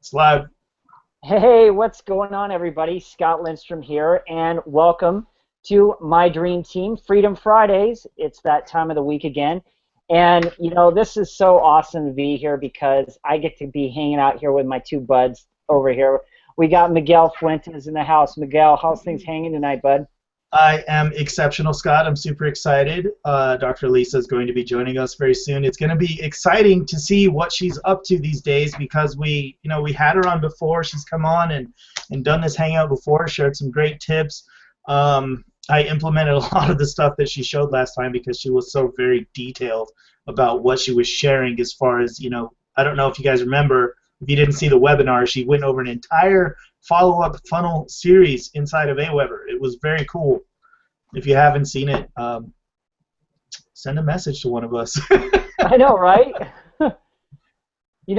It's live. Hey, what's going on, everybody? Scott Lindstrom here, and welcome to my dream team, Freedom Fridays. It's that time of the week again. And, this is so awesome to be here because I get to be hanging out here with my two buds over here. We got Miguel Fuentes in the house. Miguel, how's things hanging tonight, bud? I am exceptional, Scott. I'm super excited. Dr. Lisa is going to be joining us very soon. It's going to be exciting to see what she's up to these days because we had her on before. She's come on and done this hangout before, shared some great tips. I implemented a lot of the stuff that she showed last time because she was so very detailed about what she was sharing as far as, I don't know if you guys remember, if you didn't see the webinar, she went over an entire follow-up funnel series inside of Aweber. It was very cool. If you haven't seen it, send a message to one of us. I know, right?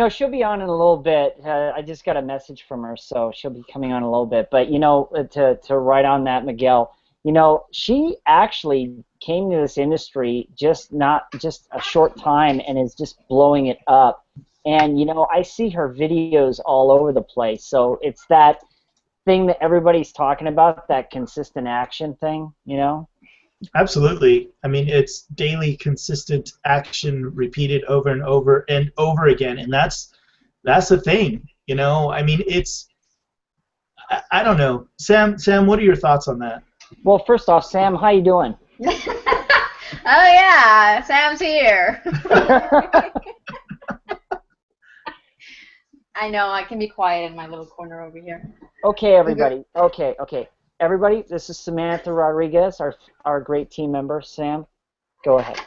She'll be on in a little bit. I just got a message from her, so she'll be coming on in a little bit. But, to write on that, Miguel, she actually came to this industry not just a short time and is just blowing it up. And, I see her videos all over the place. So it's that thing that everybody's talking about, that consistent action thing, Absolutely. I mean, it's daily, consistent action repeated over and over and over again. And that's the thing, I mean, I don't know. Sam, what are your thoughts on that? Well, first off, Sam, how you doing? Oh, yeah. Sam's here. I know, I can be quiet in my little corner over here. Okay, everybody. Okay. Everybody, this is Samantha Rodriguez, our great team member. Sam, go ahead.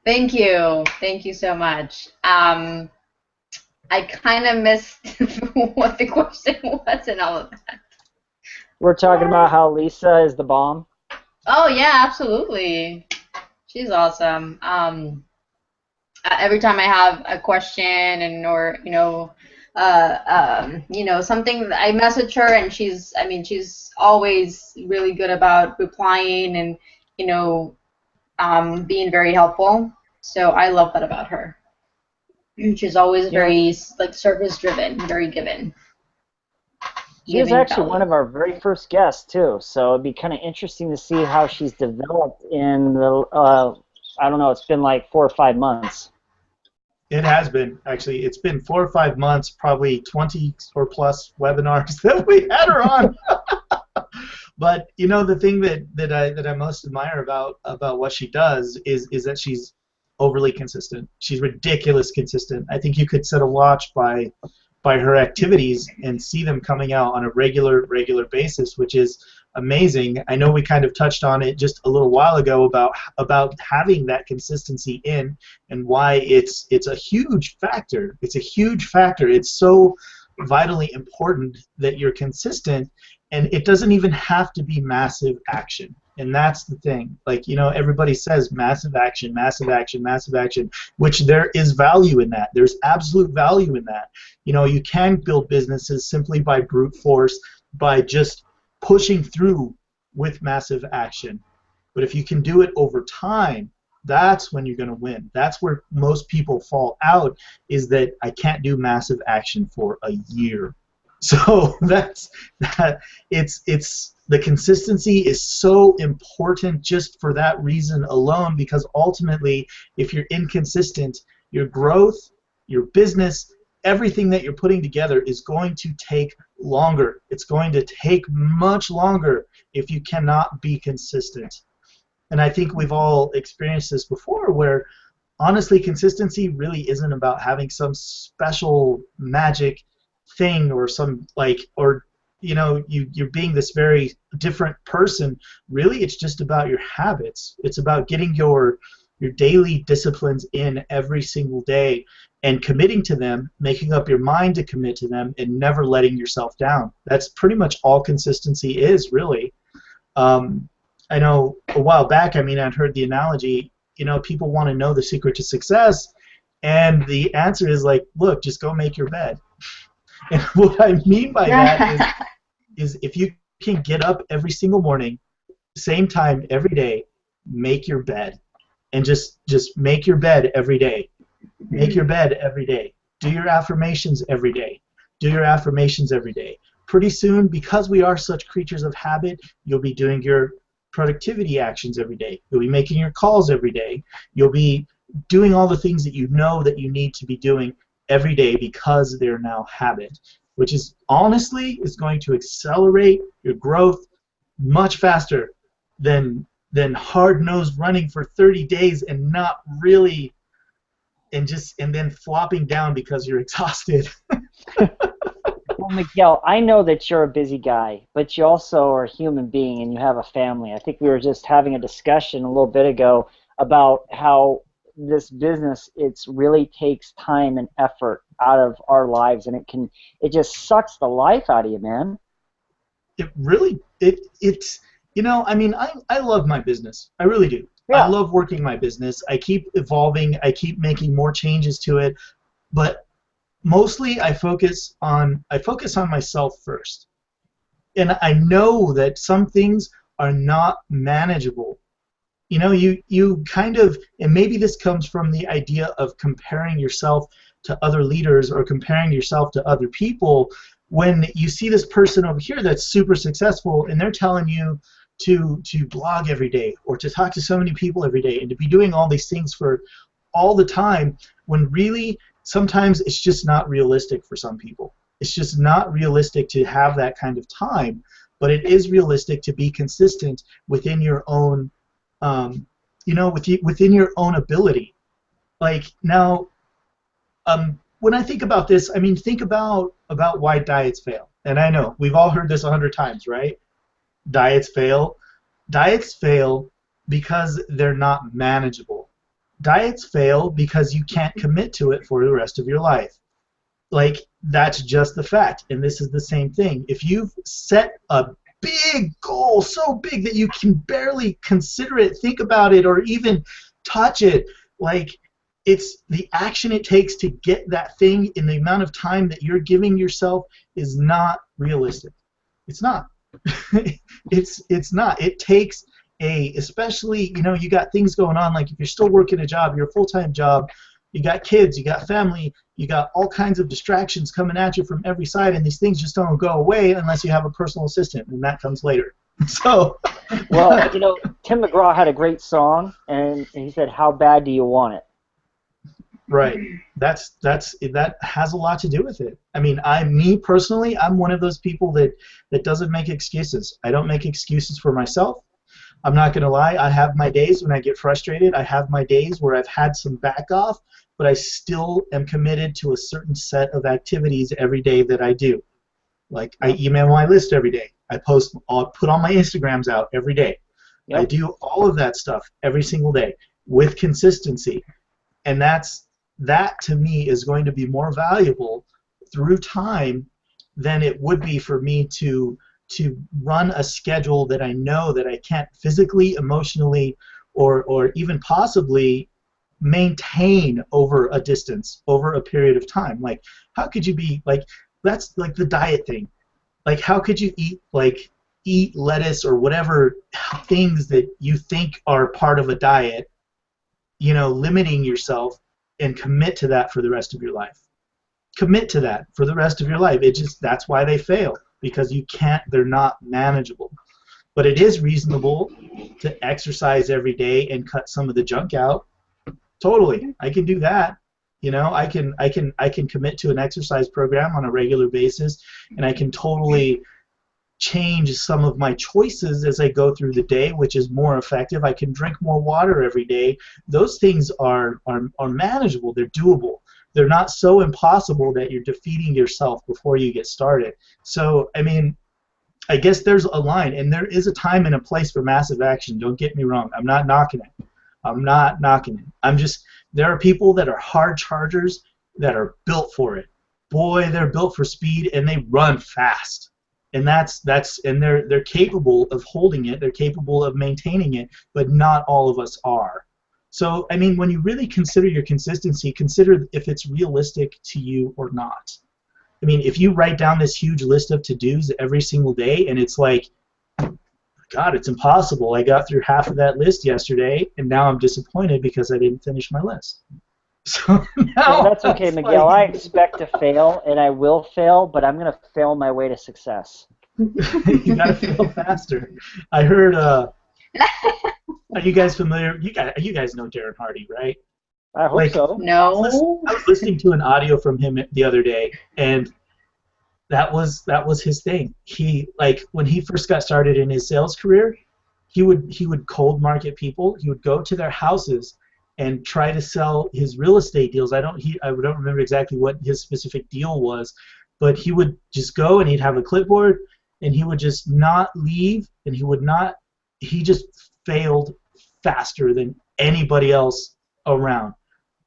Thank you. Thank you so much. I kind of missed what the question was and all of that. We're talking about how Lisa is the bomb. Oh, yeah, absolutely. She's awesome. Every time I have a question or something, I message her and she's always really good about replying and being very helpful. So I love that about her. She's always very service driven, very given. She was actually one of our very first guests too. So it'd be kind of interesting to see how she's developed in the. I don't know, it's been like 4 or 5 months. It has been, actually. It's been 4 or 5 months, probably 20 or plus webinars that we had her on. But the thing that I most admire about what she does is that she's overly consistent. She's ridiculous consistent. I think you could set a watch by her activities and see them coming out on a regular basis, which is amazing. I know we kind of touched on it just a little while ago about having that consistency in and why it's a huge factor. It's a huge factor. It's so vitally important that you're consistent, and it doesn't even have to be massive action. And that's the thing. Everybody says massive action, which there is value in that. There's absolute value in that. You can build businesses simply by brute force, by just pushing through with massive action. But if you can do it over time, that's when you're going to win. That's where most people fall out, is that I can't do massive action for a year. So that's that. It's the consistency is so important just for that reason alone, because ultimately, if you're inconsistent, your growth, your business, everything that you're putting together is going to take longer. It's going to take much longer if you cannot be consistent. And I think we've all experienced this before, where honestly, consistency really isn't about having some special magic thing or you're being this very different person. Really, it's just about your habits. It's about getting your daily disciplines in every single day and committing to them, making up your mind to commit to them, and never letting yourself down. That's pretty much all consistency is, really. I know a while back, I'd heard the analogy, people want to know the secret to success, and the answer is look, just go make your bed. And what I mean by that is if you can get up every single morning, same time every day, make your bed. And just make your bed every day. Make your bed every day. Do your affirmations every day. Do your affirmations every day. Pretty soon, because we are such creatures of habit, you'll be doing your productivity actions every day. You'll be making your calls every day. You'll be doing all the things that you know that you need to be doing every day because they're now habit, which is honestly is going to accelerate your growth much faster than hard-nosed running for 30 days and not really and then flopping down because you're exhausted. Well, Miguel, I know that you're a busy guy, but you also are a human being and you have a family. I think we were just having a discussion a little bit ago about how this business, it really takes time and effort out of our lives, and it just sucks the life out of you, man. It really, it's, you know, I mean, I love my business. I really do. Yeah. I love working my business. I keep evolving. I keep making more changes to it, but mostly I focus on myself first. And I know that some things are not manageable. You know, you kind of, and maybe this comes from the idea of comparing yourself to other leaders or comparing yourself to other people. When you see this person over here that's super successful and they're telling you to blog every day or to talk to so many people every day and to be doing all these things for all the time, when really sometimes it's just not realistic for some people. It's just not realistic to have that kind of time, but it is realistic to be consistent within your own, you know, within your own ability. Like now, when I think about this, I mean, think about why diets fail. And I know we've all heard this 100 times, right? Diets fail. Diets fail because they're not manageable. Diets fail because you can't commit to it for the rest of your life. Like, that's just the fact. And this is the same thing. If you've set a big goal, so big that you can barely consider it, think about it, or even touch it, like, it's the action it takes to get that thing in the amount of time that you're giving yourself is not realistic. It's not. it's not. It takes especially, you know, you got things going on, like if you're still working a job, you're a full-time job, you got kids, you got family, you got all kinds of distractions coming at you from every side, and these things just don't go away unless you have a personal assistant, and that comes later. So, well, you know, Tim McGraw had a great song, and he said, "How bad do you want it?" Right. That has a lot to do with it. I mean, me personally, I'm one of those people that doesn't make excuses. I don't make excuses for myself. I'm not going to lie. I have my days when I get frustrated. I have my days where I've had some back off, but I still am committed to a certain set of activities every day that I do. Like, I email my list every day. I'll put all my Instagrams out every day. Yep. I do all of that stuff every single day with consistency. And that to me is going to be more valuable through time than it would be for me to run a schedule that I know that I can't physically, emotionally, or even possibly maintain over a distance, over a period of time. Like, how could you be, like, that's like the diet thing. Like, how could you eat lettuce or whatever things that you think are part of a diet, you know, limiting yourself, and commit to that for the rest of your life. Commit to that for the rest of your life. That's why they fail, because you can't, they're not manageable. But it is reasonable to exercise every day and cut some of the junk out. Totally. I can do that. You know, I can commit to an exercise program on a regular basis, and I can totally change some of my choices as I go through the day, which is more effective. I can drink more water every day. Those things are manageable. They're doable. They're not so impossible that you're defeating yourself before you get started. So, I mean, I guess there's a line, and there is a time and a place for massive action. Don't get me wrong. I'm not knocking it. I'm not knocking it. There are people that are hard chargers that are built for it. Boy, they're built for speed, and they run fast. And they're capable of holding it, they're capable of maintaining it, but not all of us are. So, I mean, when you really consider your consistency, consider if it's realistic to you or not. I mean, if you write down this huge list of to-dos every single day, and it's like, God, it's impossible. I got through half of that list yesterday, and now I'm disappointed because I didn't finish my list. So Well, now that's okay, it's Miguel. like, I expect to fail, and I will fail, but I'm going to fail my way to success. you gotta fail faster. I heard. Are you guys familiar? You guys know Darren Hardy, right? I hope Like, so. No. I was listening to an audio from him the other day, and that was his thing. He, like, when he first got started in his sales career, he would cold market people. He would go to their houses and try to sell his real estate deals. I don't remember exactly what his specific deal was, but he would just go and he'd have a clipboard and he would just not leave, and he just failed faster than anybody else around.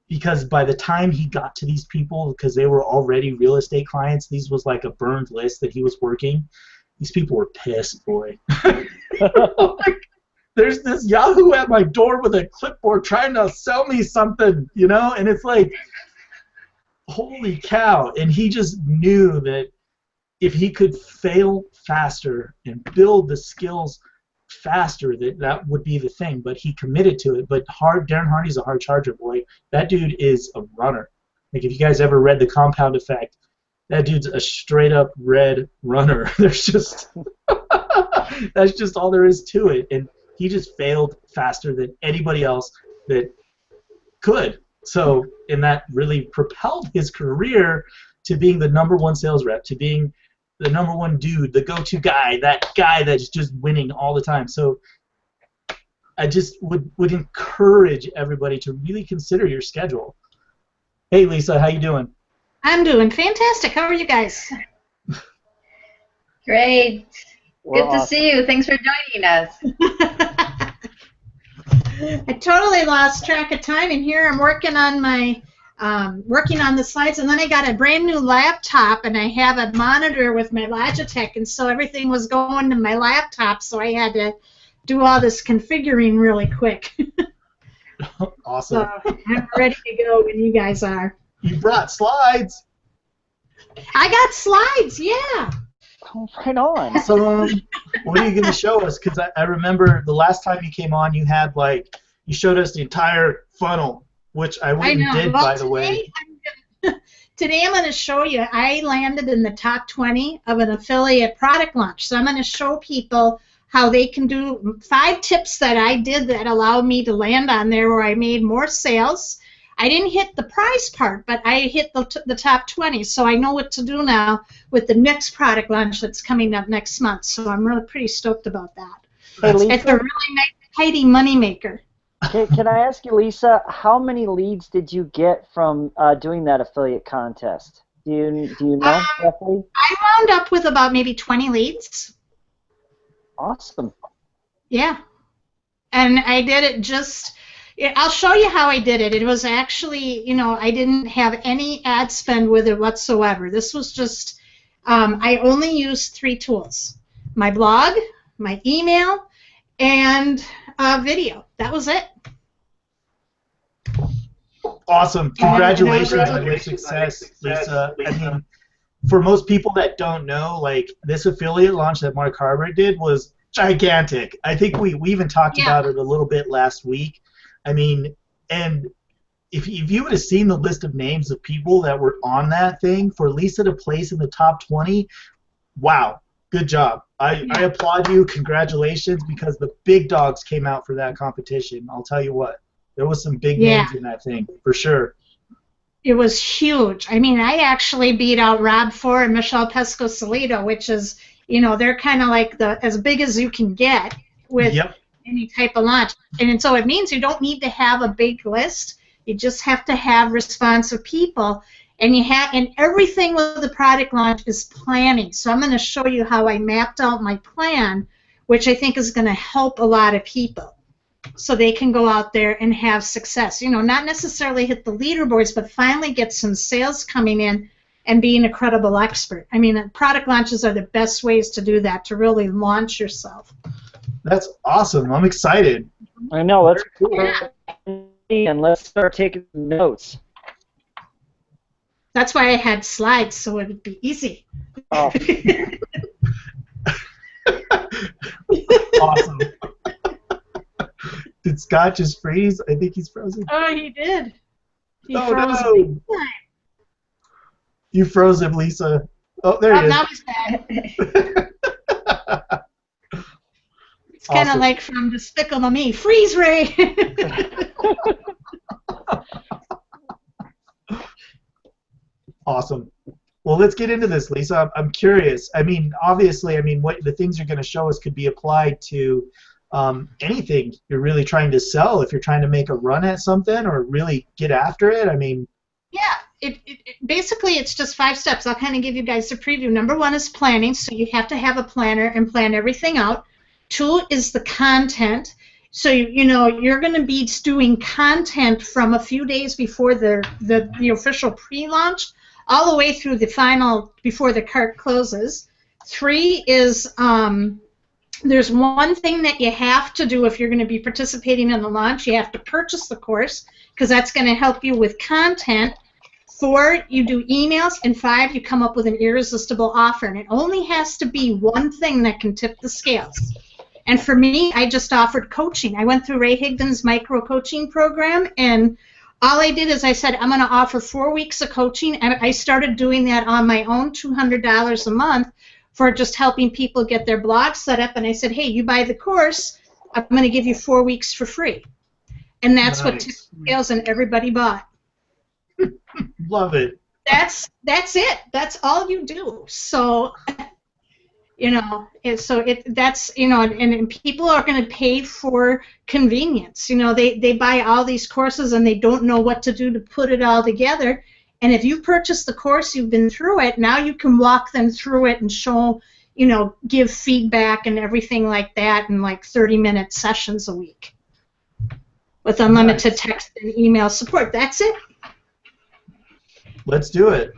Because by the time he got to these people, because they were already real estate clients, these was like a burned list that he was working. These people were pissed, boy. Like, there's this Yahoo at my door with a clipboard trying to sell me something, and it's like, holy cow. And he just knew that if he could fail faster and build the skills faster, that would be the thing. But he committed to it. But Darren Hardy's a hard charger, boy. That dude is a runner. Like, if you guys ever read The Compound Effect, that dude's a straight up red runner. There's just that's just all there is to it. And he just failed faster than anybody else that could. So, and that really propelled his career to being the #1 sales rep, to being the #1 dude, the go-to guy, that guy that's just winning all the time. So I just would encourage everybody to really consider your schedule. Hey, Lisa, how you doing? I'm doing fantastic. How are you guys? Great. We're Good to awesome. see you. Thanks for joining us. I totally lost track of time, and here I'm working on my the slides, and then I got a brand new laptop, and I have a monitor with my Logitech, and so everything was going to my laptop, so I had to do all this configuring really quick. Awesome. So I'm ready to go when you guys are. You brought slides. I got slides, yeah. Oh, right on. So, what are you going to show us? Because I remember the last time you came on, you showed us the entire funnel, which I went and did, well, by the way. Today I'm going to show you, I landed in the top 20 of an affiliate product launch. So I'm going to show people how they can do 5 tips that I did that allowed me to land on there where I made more sales. I didn't hit the price part, but I hit the top 20. So I know what to do now with the next product launch that's coming up next month. So I'm really pretty stoked about that. Hey, Lisa, It's a really nice, tidy moneymaker. can I ask you, Lisa, how many leads did you get from doing that affiliate contest? Do you know roughly? I wound up with about maybe 20 leads. Awesome. Yeah. And I did it I'll show you how I did it. It was actually, I didn't have any ad spend with it whatsoever. This was just, I only used 3 tools. My blog, my email, and video. That was it. Awesome. Congratulations on your success, Lisa. I mean, for most people that don't know, like, this affiliate launch that Mark Harbert did was gigantic. I think we even talked about it a little bit last week. I mean, and if you would have seen the list of names of people that were on that thing, for Lisa to place in the top 20, wow, good job. I applaud you. Congratulations, because the big dogs came out for that competition. I'll tell you what. There was some big names in that thing, for sure. It was huge. I mean, I actually beat out Rob Ford and Michelle Pesco-Solito, which is, they're kind of like as big as you can get with any type of launch. And so it means you don't need to have a big list. You just have to have responsive people. And everything with the product launch is planning. So I'm going to show you how I mapped out my plan, which I think is going to help a lot of people, so they can go out there and have success. Not necessarily hit the leaderboards, but finally get some sales coming in and being a credible expert. I mean, product launches are the best ways to do that, to really launch yourself. That's awesome. I'm excited. I know. Let's and let's start taking notes. That's why I had slides, so it would be easy. Oh. Awesome. Did Scott just freeze? I think he's frozen. Oh, he did. He Oh froze no! big time. You froze him, Lisa. Oh, there he is. Now he's back. It's kind of Awesome. like from Despicable Me. Freeze Ray! Awesome. Well, let's get into this, Lisa. I'm curious. I mean, obviously, what the things you're going to show us could be applied to anything you're really trying to sell. If you're trying to make a run at something or really get after it, Yeah, basically it's just 5 steps. I'll kind of give you guys a preview. Number 1 is planning, so you have to have a planner and plan everything out. 2 is the content. So you're going to be doing content from a few days before the official pre-launch, all the way through the final before the cart closes. 3 is there's one thing that you have to do if you're going to be participating in the launch. You have to purchase the course because that's going to help you with content. 4, you do emails, and 5, you come up with an irresistible offer. And it only has to be one thing that can tip the scales. And for me, I just offered coaching. I went through Ray Higdon's micro-coaching program, and all I did is I said, I'm going to offer 4 weeks of coaching. And I started doing that on my own, $200 a month, for just helping people get their blog set up. And I said, hey, you buy the course, I'm going to give you 4 weeks for free. And that's what tipped the scales, and everybody bought. love it. That's it. That's all you do. So, and people are going to pay for convenience. They buy all these courses and they don't know what to do to put it all together. And if you purchase the course, you've been through it, now you can walk them through it and show, give feedback and everything like that in like 30-minute sessions a week with unlimited text and email support. That's it. Let's do it.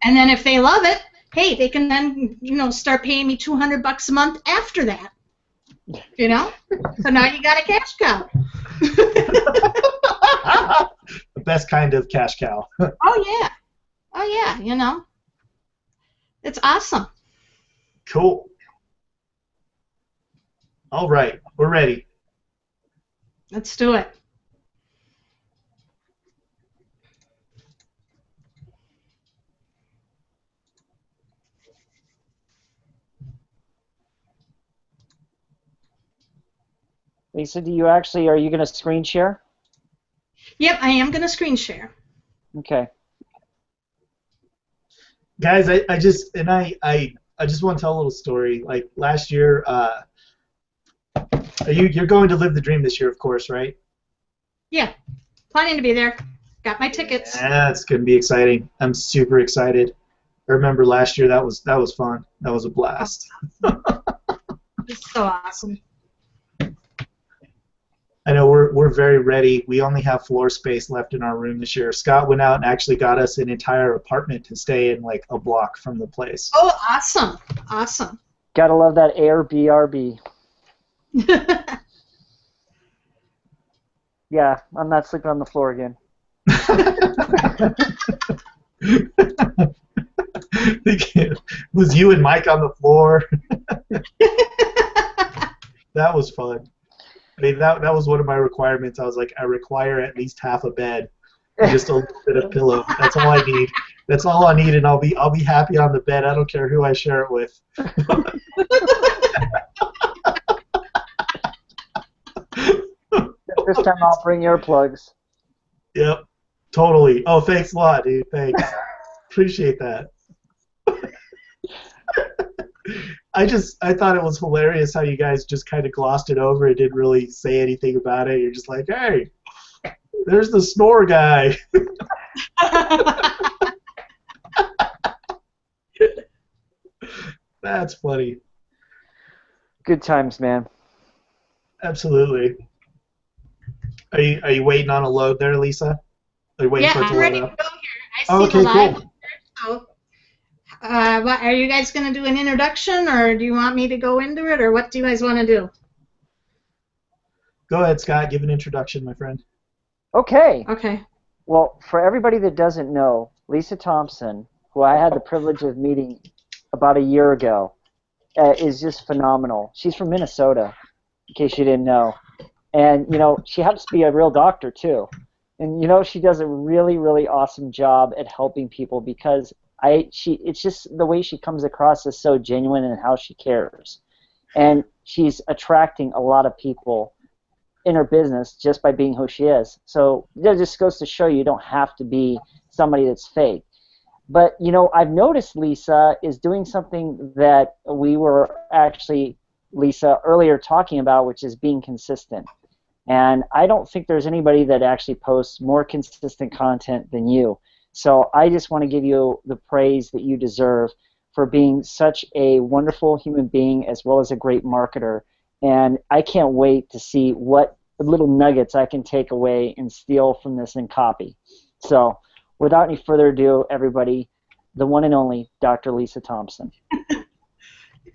And then if they love it, hey, they can then, start paying me $200 a month after that. So now you got a cash cow. The best kind of cash cow. Oh yeah, it's awesome. Cool. All right, we're ready. Let's do it. Lisa, are you going to screen share? Yep, I am going to screen share. Okay. Guys, I just want to tell a little story. Like last year, you're going to live the dream this year, of course, right? Yeah, planning to be there. Got my tickets. Yeah, it's going to be exciting. I'm super excited. I remember last year that was fun. That was a blast. It's so awesome. I know we're very ready. We only have floor space left in our room this year. Scott went out and actually got us an entire apartment to stay in, like a block from the place. Oh, awesome! Awesome. Gotta love that Airbnb. Yeah, I'm not sleeping on the floor again. It was you and Mike on the floor. That was fun. I mean, that was one of my requirements. I was like, I require at least half a bed, and just a little bit of pillow. That's all I need. That's all I need, and I'll be happy on the bed. I don't care who I share it with. This time I'll bring earplugs. Yep, totally. Oh, thanks a lot, dude. Thanks. Appreciate that. I thought it was hilarious how you guys just kind of glossed it over and didn't really say anything about it. You're just like, hey, there's the snore guy. That's funny. Good times, man. Absolutely. Are you waiting on a load there, Lisa? Are you waiting for it to I'm load ready up? to go here. I see Okay, the live. cool. So, what, are you guys going to do an introduction, or do you want me to go into it, or what do you guys want to do? Go ahead, Scott. Give an introduction, my friend. Okay. Okay. Well, for everybody that doesn't know, Lisa Thompson, who I had the privilege of meeting about a year ago, is just phenomenal. She's from Minnesota, in case you didn't know. And, she happens to be a real doctor, too. And you know, she does a really, really awesome job at helping people because it's just the way she comes across is so genuine in how she cares. And she's attracting a lot of people in her business just by being who she is. So that just goes to show you don't have to be somebody that's fake. But, you know, I've noticed Lisa is doing something that we were actually, Lisa, earlier talking about, which is being consistent. And I don't think there's anybody that actually posts more consistent content than you. So I just want to give you the praise that you deserve for being such a wonderful human being as well as a great marketer. And I can't wait to see what little nuggets I can take away and steal from this and copy. So without any further ado, everybody, the one and only Dr. Lisa Thompson.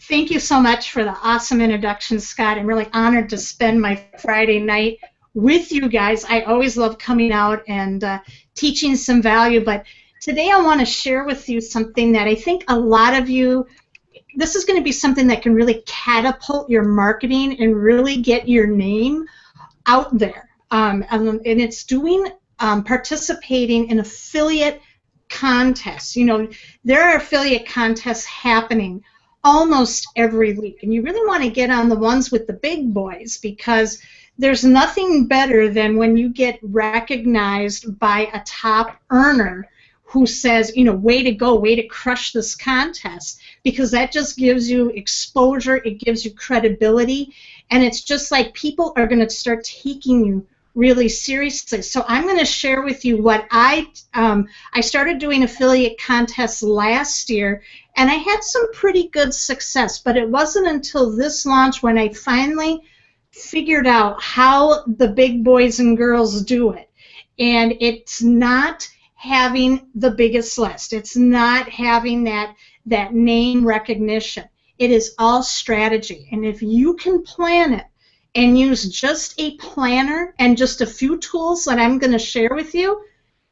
Thank you so much for the awesome introduction, Scott. I'm really honored to spend my Friday night with you guys. I always love coming out and teaching some value, but today I want to share with you something that I think a lot of you, this is going to be something that can really catapult your marketing and really get your name out there. And it's participating in affiliate contests. You know, there are affiliate contests happening almost every week, and you really want to get on the ones with the big boys because there's nothing better than when you get recognized by a top earner who says, you know, way to go, way to crush this contest, because that just gives you exposure, it gives you credibility, and it's just like people are going to start taking you really seriously. So I'm going to share with you what I started doing affiliate contests last year, and I had some pretty good success, but it wasn't until this launch when I finally figured out how the big boys and girls do it. And it's not having the biggest list. It's not having that name recognition. It is all strategy. And if you can plan it and use just a planner and just a few tools that I'm going to share with you,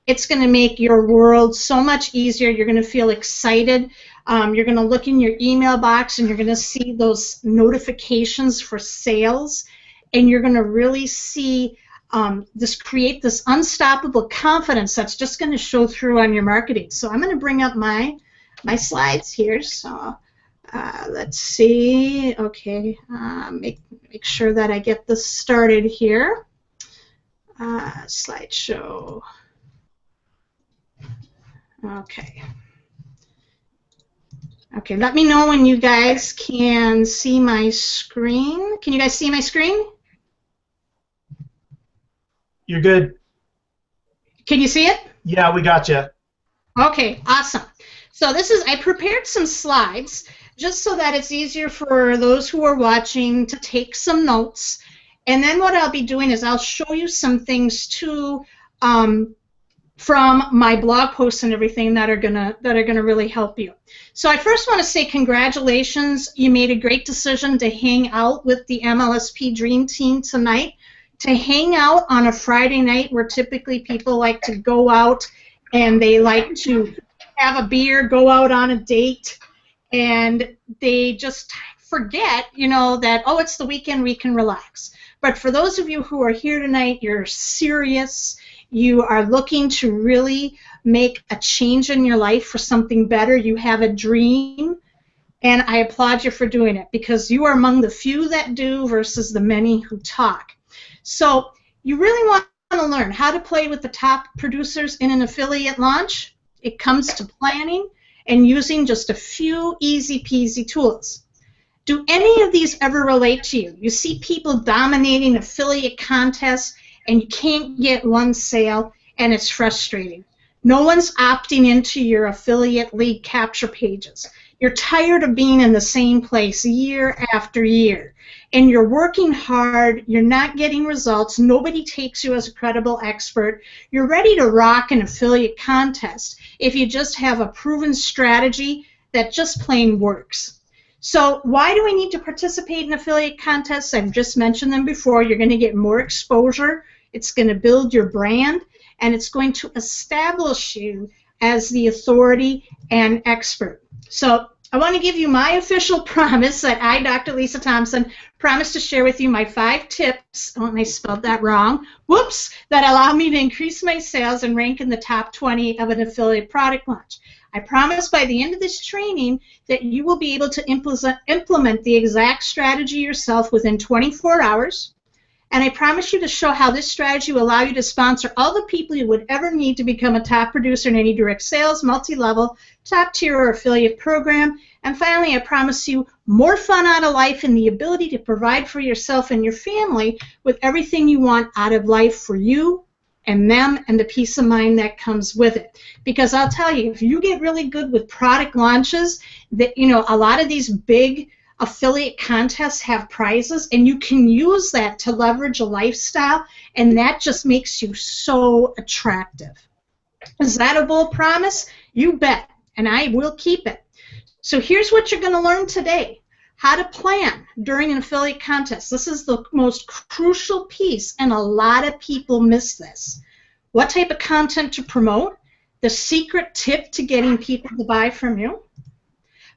it's going to make your world so much easier. You're going to feel excited. You're going to look in your email box and you're going to see those notifications for sales, and you're going to really see create this unstoppable confidence that's just going to show through on your marketing. So I'm going to bring up my slides here. So let's see. Okay, make sure that I get this started here. Slideshow. Okay. Okay, let me know when you guys can see my screen. Can you guys see my screen? You're good. Can you see it? Yeah, we got you. Okay, awesome. So I prepared some slides just so that it's easier for those who are watching to take some notes. And then what I'll be doing is I'll show you some things too from my blog posts and everything that are gonna really help you. So I first want to say congratulations. You made a great decision to hang out with the MLSP Dream Team tonight. To hang out on a Friday night where typically people like to go out and they like to have a beer, go out on a date, and they just forget, you know, that, oh, it's the weekend, we can relax. But for those of you who are here tonight, you're serious, you are looking to really make a change in your life for something better, you have a dream, and I applaud you for doing it because you are among the few that do versus the many who talk. So you really want to learn how to play with the top producers in an affiliate launch. It comes to planning and using just a few easy peasy tools. Do any of these ever relate to you? You see people dominating affiliate contests and you can't get one sale and it's frustrating. No one's opting into your affiliate lead capture pages. You're tired of being in the same place year after year. And you're working hard, you're not getting results, nobody takes you as a credible expert. You're ready to rock an affiliate contest if you just have a proven strategy that just plain works. So why do we need to participate in affiliate contests? I've just mentioned them before. You're going to get more exposure, it's going to build your brand, and it's going to establish you as the authority and expert. So I want to give you my official promise that I, Dr. Lisa Thompson, promise to share with you my 5 tips, oh, and I spelled that wrong, whoops, that allow me to increase my sales and rank in the top 20 of an affiliate product launch. I promise by the end of this training that you will be able to implement the exact strategy yourself within 24 hours. And I promise you to show how this strategy will allow you to sponsor all the people you would ever need to become a top producer in any direct sales, multi-level, top-tier, or affiliate program. And finally, I promise you more fun out of life and the ability to provide for yourself and your family with everything you want out of life for you and them and the peace of mind that comes with it. Because I'll tell you, if you get really good with product launches, that, you know, a lot of these big affiliate contests have prizes, and you can use that to leverage a lifestyle, and that just makes you so attractive. Is that a bold promise? You bet, and I will keep it. So here's what you're going to learn today: how to plan during an affiliate contest. This is the most crucial piece, and a lot of people miss this. What type of content to promote, the secret tip to getting people to buy from you,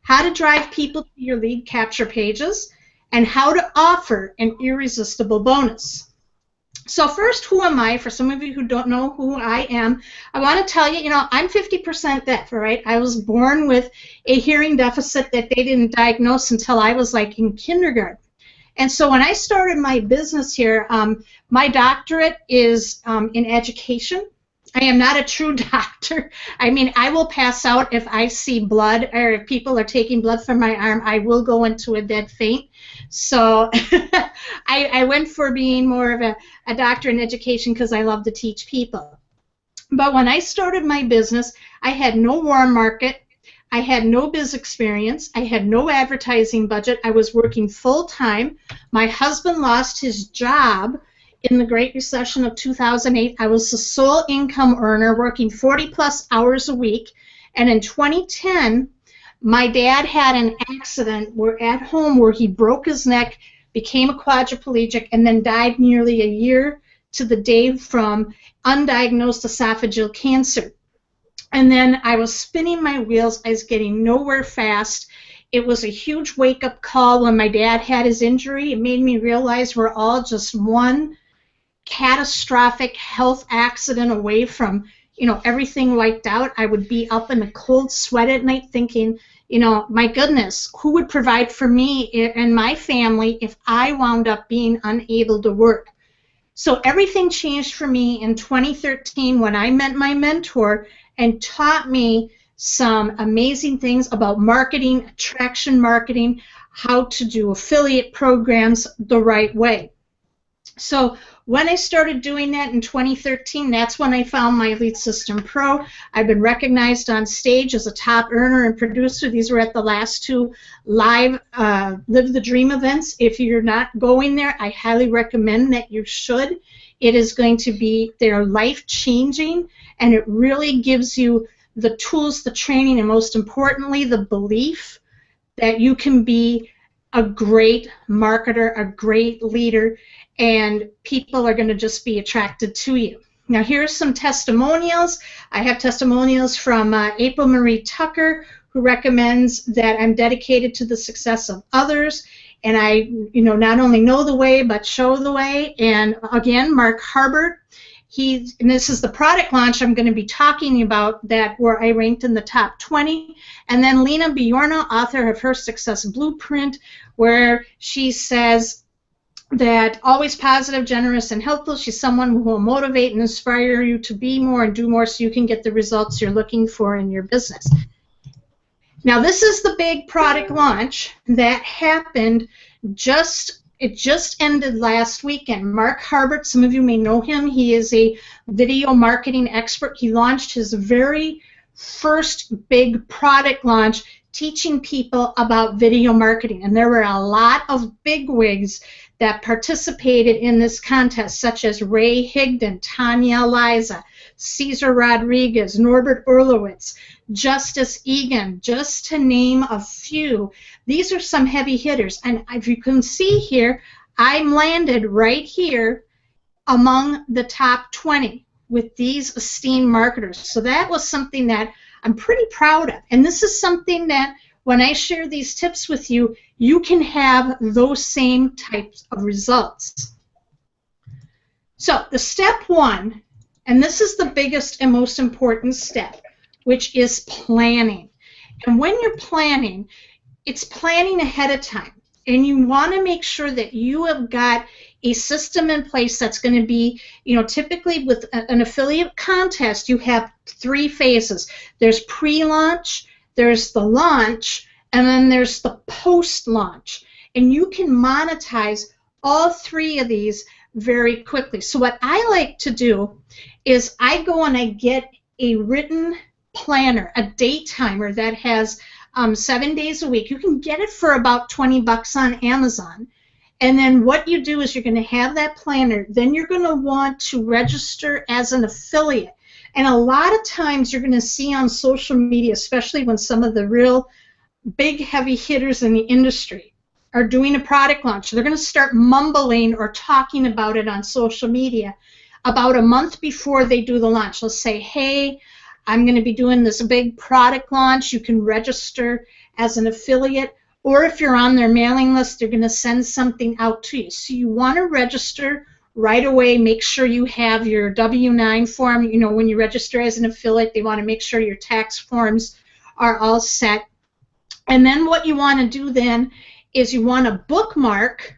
how to drive people to your lead capture pages, and how to offer an irresistible bonus. So first, who am I? For some of you who don't know who I am, I want to tell you, you know, I'm 50% deaf, all right? I was born with a hearing deficit that they didn't diagnose until I was like in kindergarten. And so when I started my business here, my doctorate is in education. I am not a true doctor. I mean, I will pass out if I see blood, or if people are taking blood from my arm, I will go into a dead faint. So I went for being more of a doctor in education because I love to teach people. But when I started my business, I had no warm market. I had no biz experience. I had no advertising budget. I was working full-time. My husband lost his job in the Great Recession of 2008. I was the sole income earner working 40-plus hours a week. And in 2010, my dad had an accident at home where he broke his neck, became a quadriplegic, and then died nearly a year to the day from undiagnosed esophageal cancer. And then I was spinning my wheels. I was getting nowhere fast. It was a huge wake-up call when my dad had his injury. It made me realize we're all just one catastrophic health accident away from, you know, everything wiped out. I would be up in a cold sweat at night thinking, you know, my goodness, who would provide for me and my family if I wound up being unable to work? So everything changed for me in 2013 when I met my mentor and taught me some amazing things about marketing, attraction marketing, how to do affiliate programs the right way. So when I started doing that in 2013, that's when I found my Lead System Pro. I've been recognized on stage as a top earner and producer. These were at the last 2 live Live the Dream events. If you're not going there, I highly recommend that you should. It is going to be, they're life-changing, and it really gives you the tools, the training, and most importantly, the belief that you can be a great marketer, a great leader, and people are going to just be attracted to you. Now here's some testimonials. I have testimonials from April Marie Tucker, who recommends that I'm dedicated to the success of others, and I, you know, not only know the way but show the way. And again, Mark Harbert, and this is the product launch I'm going to be talking about, that where I ranked in the top 20. And then Lena Bjorna, author of Her Success Blueprint, where she says that always positive, generous, and helpful. She's someone who will motivate and inspire you to be more and do more so you can get the results you're looking for in your business. Now this is the big product launch that happened it just ended last weekend. Mark Harbert, some of you may know him. He is a video marketing expert. He launched his very first big product launch teaching people about video marketing. And there were a lot of bigwigs that participated in this contest, such as Ray Higdon, Tanya Eliza, Cesar Rodriguez, Norbert Orlowitz, Justice Egan, just to name a few. These are some heavy hitters. And if you can see here, I'm landed right here among the top 20 with these esteemed marketers. So that was something that I'm pretty proud of. And this is something that when I share these tips with you, you can have those same types of results. So the step one, and this is the biggest and most important step, which is planning. And when you're planning, it's planning ahead of time. And you want to make sure that you have got a system in place that's going to be, you know, typically with an affiliate contest, you have 3 phases. There's pre-launch, there's the launch, and then there's the post-launch. And you can monetize all 3 of these very quickly. So what I like to do is I go and I get a written planner, a date timer that has 7 days a week. You can get it for about $20 on Amazon. And then what you do is you're going to have that planner. Then you're going to want to register as an affiliate. And a lot of times you're going to see on social media, especially when some of the real big heavy hitters in the industry are doing a product launch, they're going to start mumbling or talking about it on social media about a month before they do the launch. They'll say, hey, I'm going to be doing this big product launch. You can register as an affiliate. Or if you're on their mailing list, they're going to send something out to you. So you want to register right away. Make sure you have your W-9 form. You know, when you register as an affiliate, they want to make sure your tax forms are all set. And then what you want to do then is you want to bookmark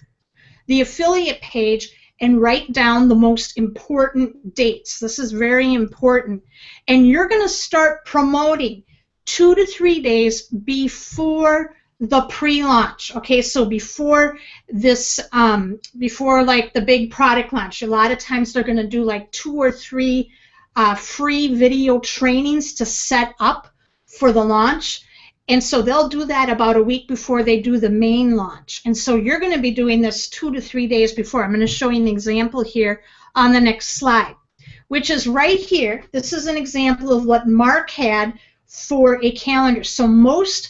the affiliate page and write down the most important dates. This is very important. And you're going to start promoting 2 to 3 days before the pre-launch. Okay, so before this, before like the big product launch, a lot of times they're going to do like 2 or 3 free video trainings to set up for the launch. And so they'll do that about a week before they do the main launch. And so you're going to be doing this 2 to 3 days before. I'm going to show you an example here on the next slide, which is right here. This is an example of what Mark had for a calendar. So most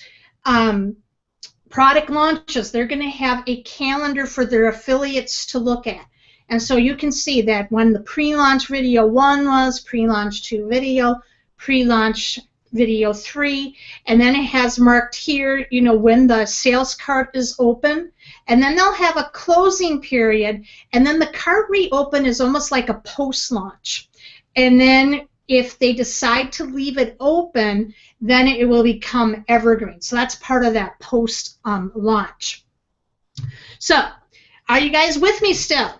product launches, they're going to have a calendar for their affiliates to look at. And so you can see that when the pre-launch video 1 was, pre-launch 2 video, pre-launch video 3, and then it has marked here, you know, when the sales cart is open, and then they'll have a closing period, and then the cart reopen is almost like a post-launch. And then if they decide to leave it open, then it will become evergreen. So that's part of that post-launch. So, are you guys with me still?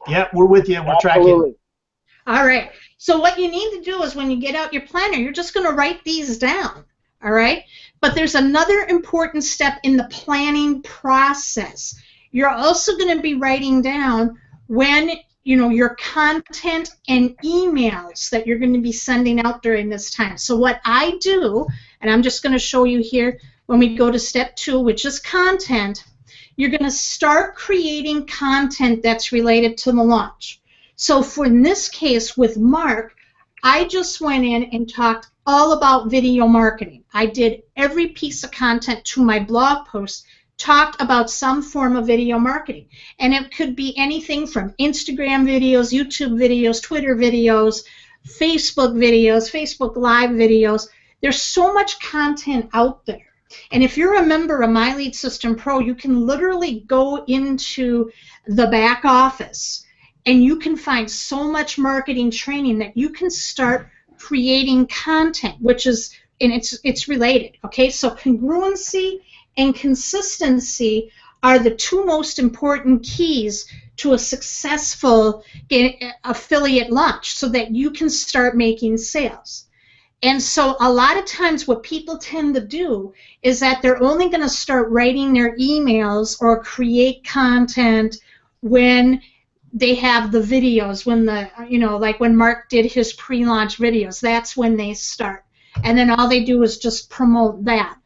Yeah, we're with you. We're tracking. All right. So what you need to do is when you get out your planner, you're just going to write these down, all right? But there's another important step in the planning process. You're also going to be writing down when, you know, your content and emails that you're going to be sending out during this time. So what I do, and I'm just going to show you here when we go to step 2, which is content, you're going to start creating content that's related to the launch. So for in this case with Mark, I just went in and talked all about video marketing. I did every piece of content to my blog post, talked about some form of video marketing. And it could be anything from Instagram videos, YouTube videos, Twitter videos, Facebook Live videos. There's so much content out there. And if you're a member of My Lead System Pro, you can literally go into the back office and you can find so much marketing training that you can start creating content, which is, and it's related, okay? So congruency and consistency are the 2 most important keys to a successful affiliate launch so that you can start making sales. And so a lot of times what people tend to do is that they're only going to start writing their emails or create content when they have the videos, when the, you know, like when Mark did his pre-launch videos, that's when they start. And then all they do is just promote that.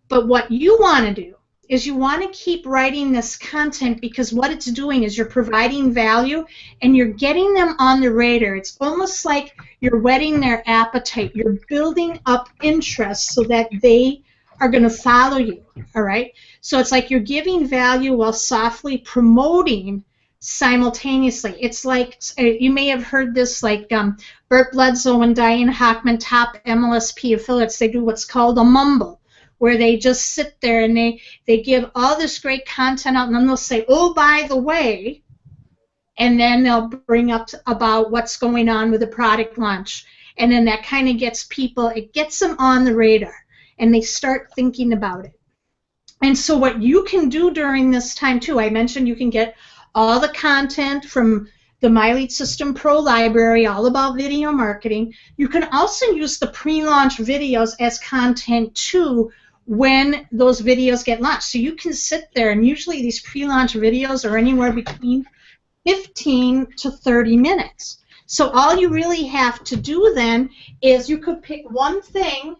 But what you want to do is you want to keep writing this content because what it's doing is you're providing value and you're getting them on the radar. It's almost like you're whetting their appetite. You're building up interest so that they are going to follow you, all right? So it's like you're giving value while softly promoting simultaneously. It's like, you may have heard this, like Burt Bledsoe and Diane Hockman, top MLSP affiliates, they do what's called a mumble, where they just sit there and they give all this great content out, and then they'll say, oh, by the way, and then they'll bring up about what's going on with the product launch. And then that kind of gets people, it gets them on the radar, and they start thinking about it. And so what you can do during this time, too, I mentioned you can get all the content from the My Lead System Pro library, all about video marketing. You can also use the pre-launch videos as content, too, when those videos get launched. So you can sit there, and usually these pre-launch videos are anywhere between 15 to 30 minutes. So all you really have to do then is you could pick one thing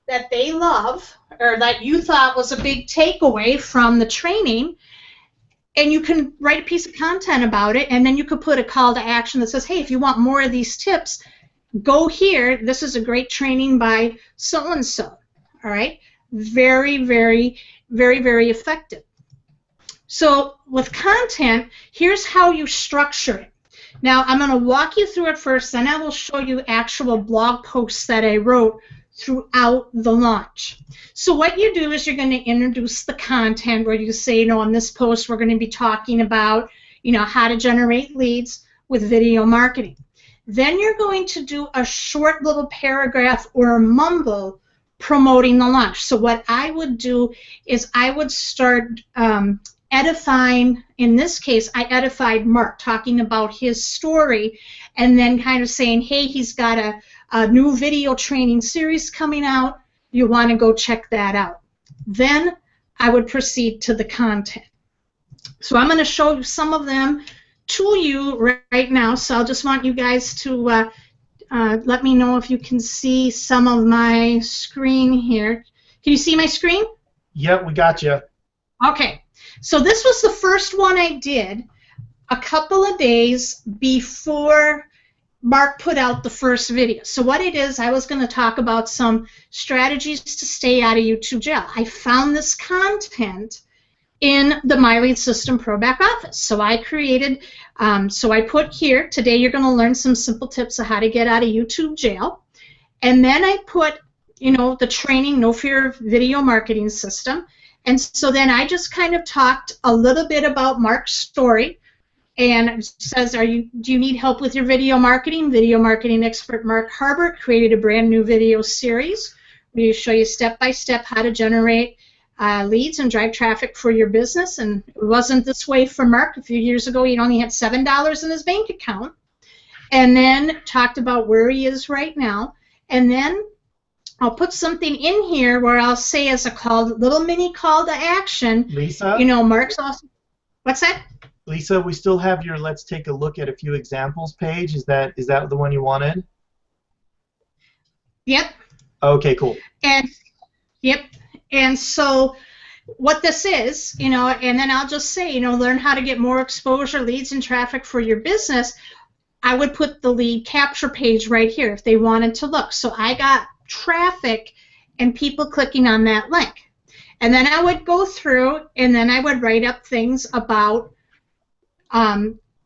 that they love or that you thought was a big takeaway from the training, and you can write a piece of content about it, and then you could put a call to action that says, hey, if you want more of these tips, go here. This is a great training by so-and-so. All right? Very, very, very, very effective. So with content, here's how you structure it. Now, I'm going to walk you through it first, then I will show you actual blog posts that I wrote throughout the launch. So what you do is you're going to introduce the content where you say, in this post we're going to be talking about, how to generate leads with video marketing. Then you're going to do a short little paragraph or a mumble promoting the launch. So what I would do is I would start edifying. In this case, I edified Mark, talking about his story, and then kind of saying, hey, he's got a new video training series coming out. You want to go check that out. Then I would proceed to the content. So I'm going to show you some of them to you right now. So I'll just want you guys to let me know if you can see some of my screen here. Can you see my screen? Yep, we got you. Okay. So this was the first one I did a couple of days before Mark put out the first video. So what it is, I was going to talk about some strategies to stay out of YouTube jail. I found this content in the My Lead System Pro back office. So I created, so I put here, today you're going to learn some simple tips of how to get out of YouTube jail. And then I put, the training, No Fear Video Marketing System. And so then I just kind of talked a little bit about Mark's story. And it says, do you need help with your video marketing? Video marketing expert Mark Harbert created a brand new video series where you show you step-by-step how to generate leads and drive traffic for your business. And it wasn't this way for Mark. A few years ago, he only had $7 in his bank account. And then talked about where he is right now. And then I'll put something in here where I'll say as a little mini call to action. Lisa? Mark's also... What's that? Lisa, we still have your let's take a look at a few examples page. Is that the one you wanted? Yep. Okay, cool. And yep. And so what this is, and then I'll just say, learn how to get more exposure, leads, and traffic for your business. I would put the lead capture page right here if they wanted to look. So I got traffic and people clicking on that link. And then I would go through and then I would write up things about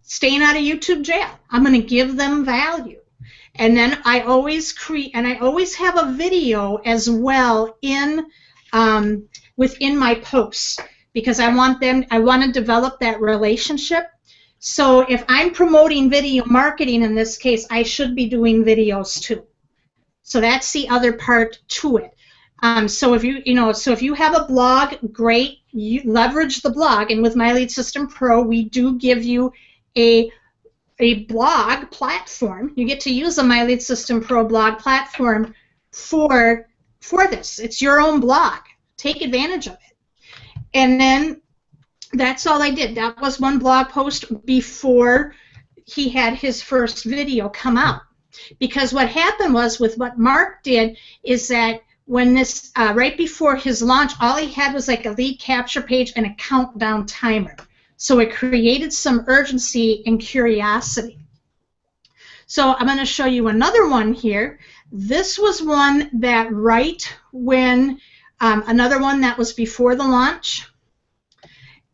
staying out of YouTube jail. I'm going to give them value. And then I always have a video as well in within my posts because I want to develop that relationship. So if I'm promoting video marketing in this case, I should be doing videos too. So that's the other part to it. So if you have a blog, great, you leverage the blog. And with My Lead System Pro, we do give you a blog platform. You get to use a My Lead System Pro blog platform for this. It's your own blog. Take advantage of it. And then that's all I did. That was one blog post before he had his first video come out. Because what happened was with what Mark did is that when this, right before his launch, all he had was like a lead capture page and a countdown timer. So it created some urgency and curiosity. So I'm going to show you another one here. This was one that right when, another one that was before the launch.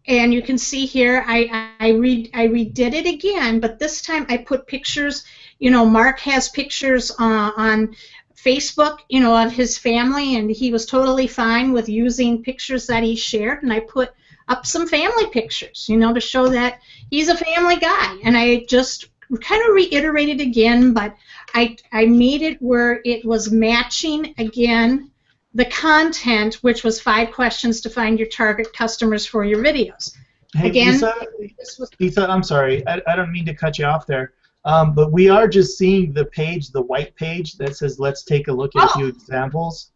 And you can see here, I redid it again, but this time I put pictures. Mark has pictures on Facebook, of his family, and he was totally fine with using pictures that he shared, and I put up some family pictures, to show that he's a family guy. And I just kind of reiterated again, but I made it where it was matching again the content, which was 5 questions to find your target customers for your videos. Hey, again, Lisa, I'm sorry. I don't mean to cut you off there. But we are just seeing the page, the white page that says let's take a look at a few examples.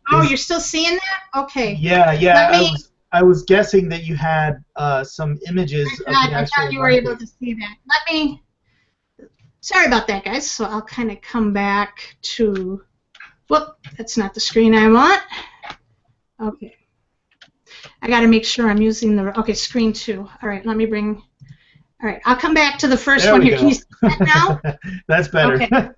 You're still seeing that? Okay. Yeah. I was guessing that you had some images of the actual. I thought you were able to see that. Sorry about that, guys. So I'll kind of come back to, whoop, that's not the screen I want. Okay. I got to make sure I'm using the, screen 2. All right, let me bring, all right, I'll come back to the first one here. Can you see that now? That's better. Okay.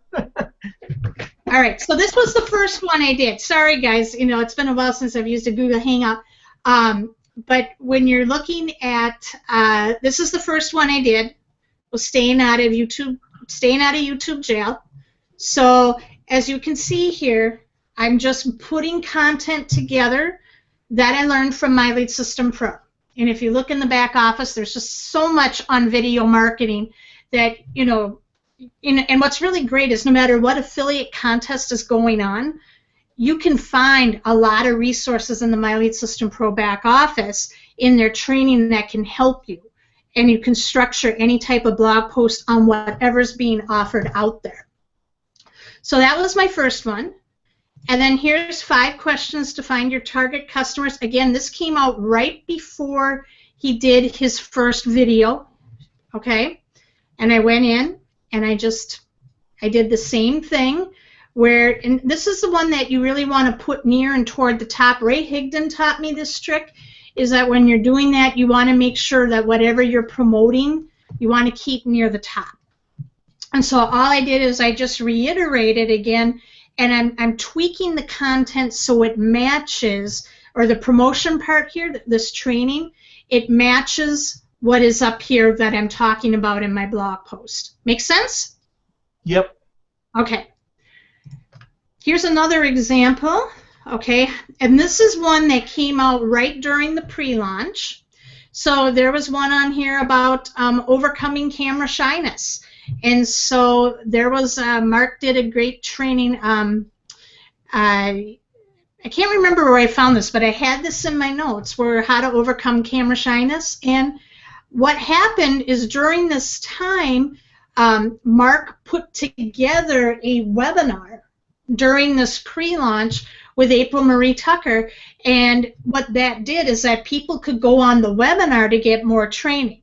All right, so this was the first one I did. Sorry, guys, it's been a while since I've used a Google Hangout. But when you're looking at, this is the first one I did, was staying out of YouTube jail. So as you can see here, I'm just putting content together that I learned from My Lead System Pro. And if you look in the back office, there's just so much on video marketing that, and what's really great is no matter what affiliate contest is going on, you can find a lot of resources in the My Lead System Pro back office in their training that can help you. And you can structure any type of blog post on whatever's being offered out there. So that was my first one. And then here's 5 questions to find your target customers. Again, this came out right before he did his first video, okay? And I went in and I did the same thing where, and this is the one that you really want to put near and toward the top. Ray Higdon taught me this trick, is that when you're doing that, you want to make sure that whatever you're promoting, you want to keep near the top. And so all I did is I just reiterated again, and I'm tweaking the content so it matches, or the promotion part here, this training, it matches what is up here that I'm talking about in my blog post. Make sense? Yep. Okay. Here's another example, okay, and this is one that came out right during the pre-launch. So there was one on here about overcoming camera shyness. And so there was, Mark did a great training. I can't remember where I found this, but I had this in my notes, where how to overcome camera shyness. And what happened is during this time, Mark put together a webinar during this pre-launch with April Marie Tucker. And what that did is that people could go on the webinar to get more training.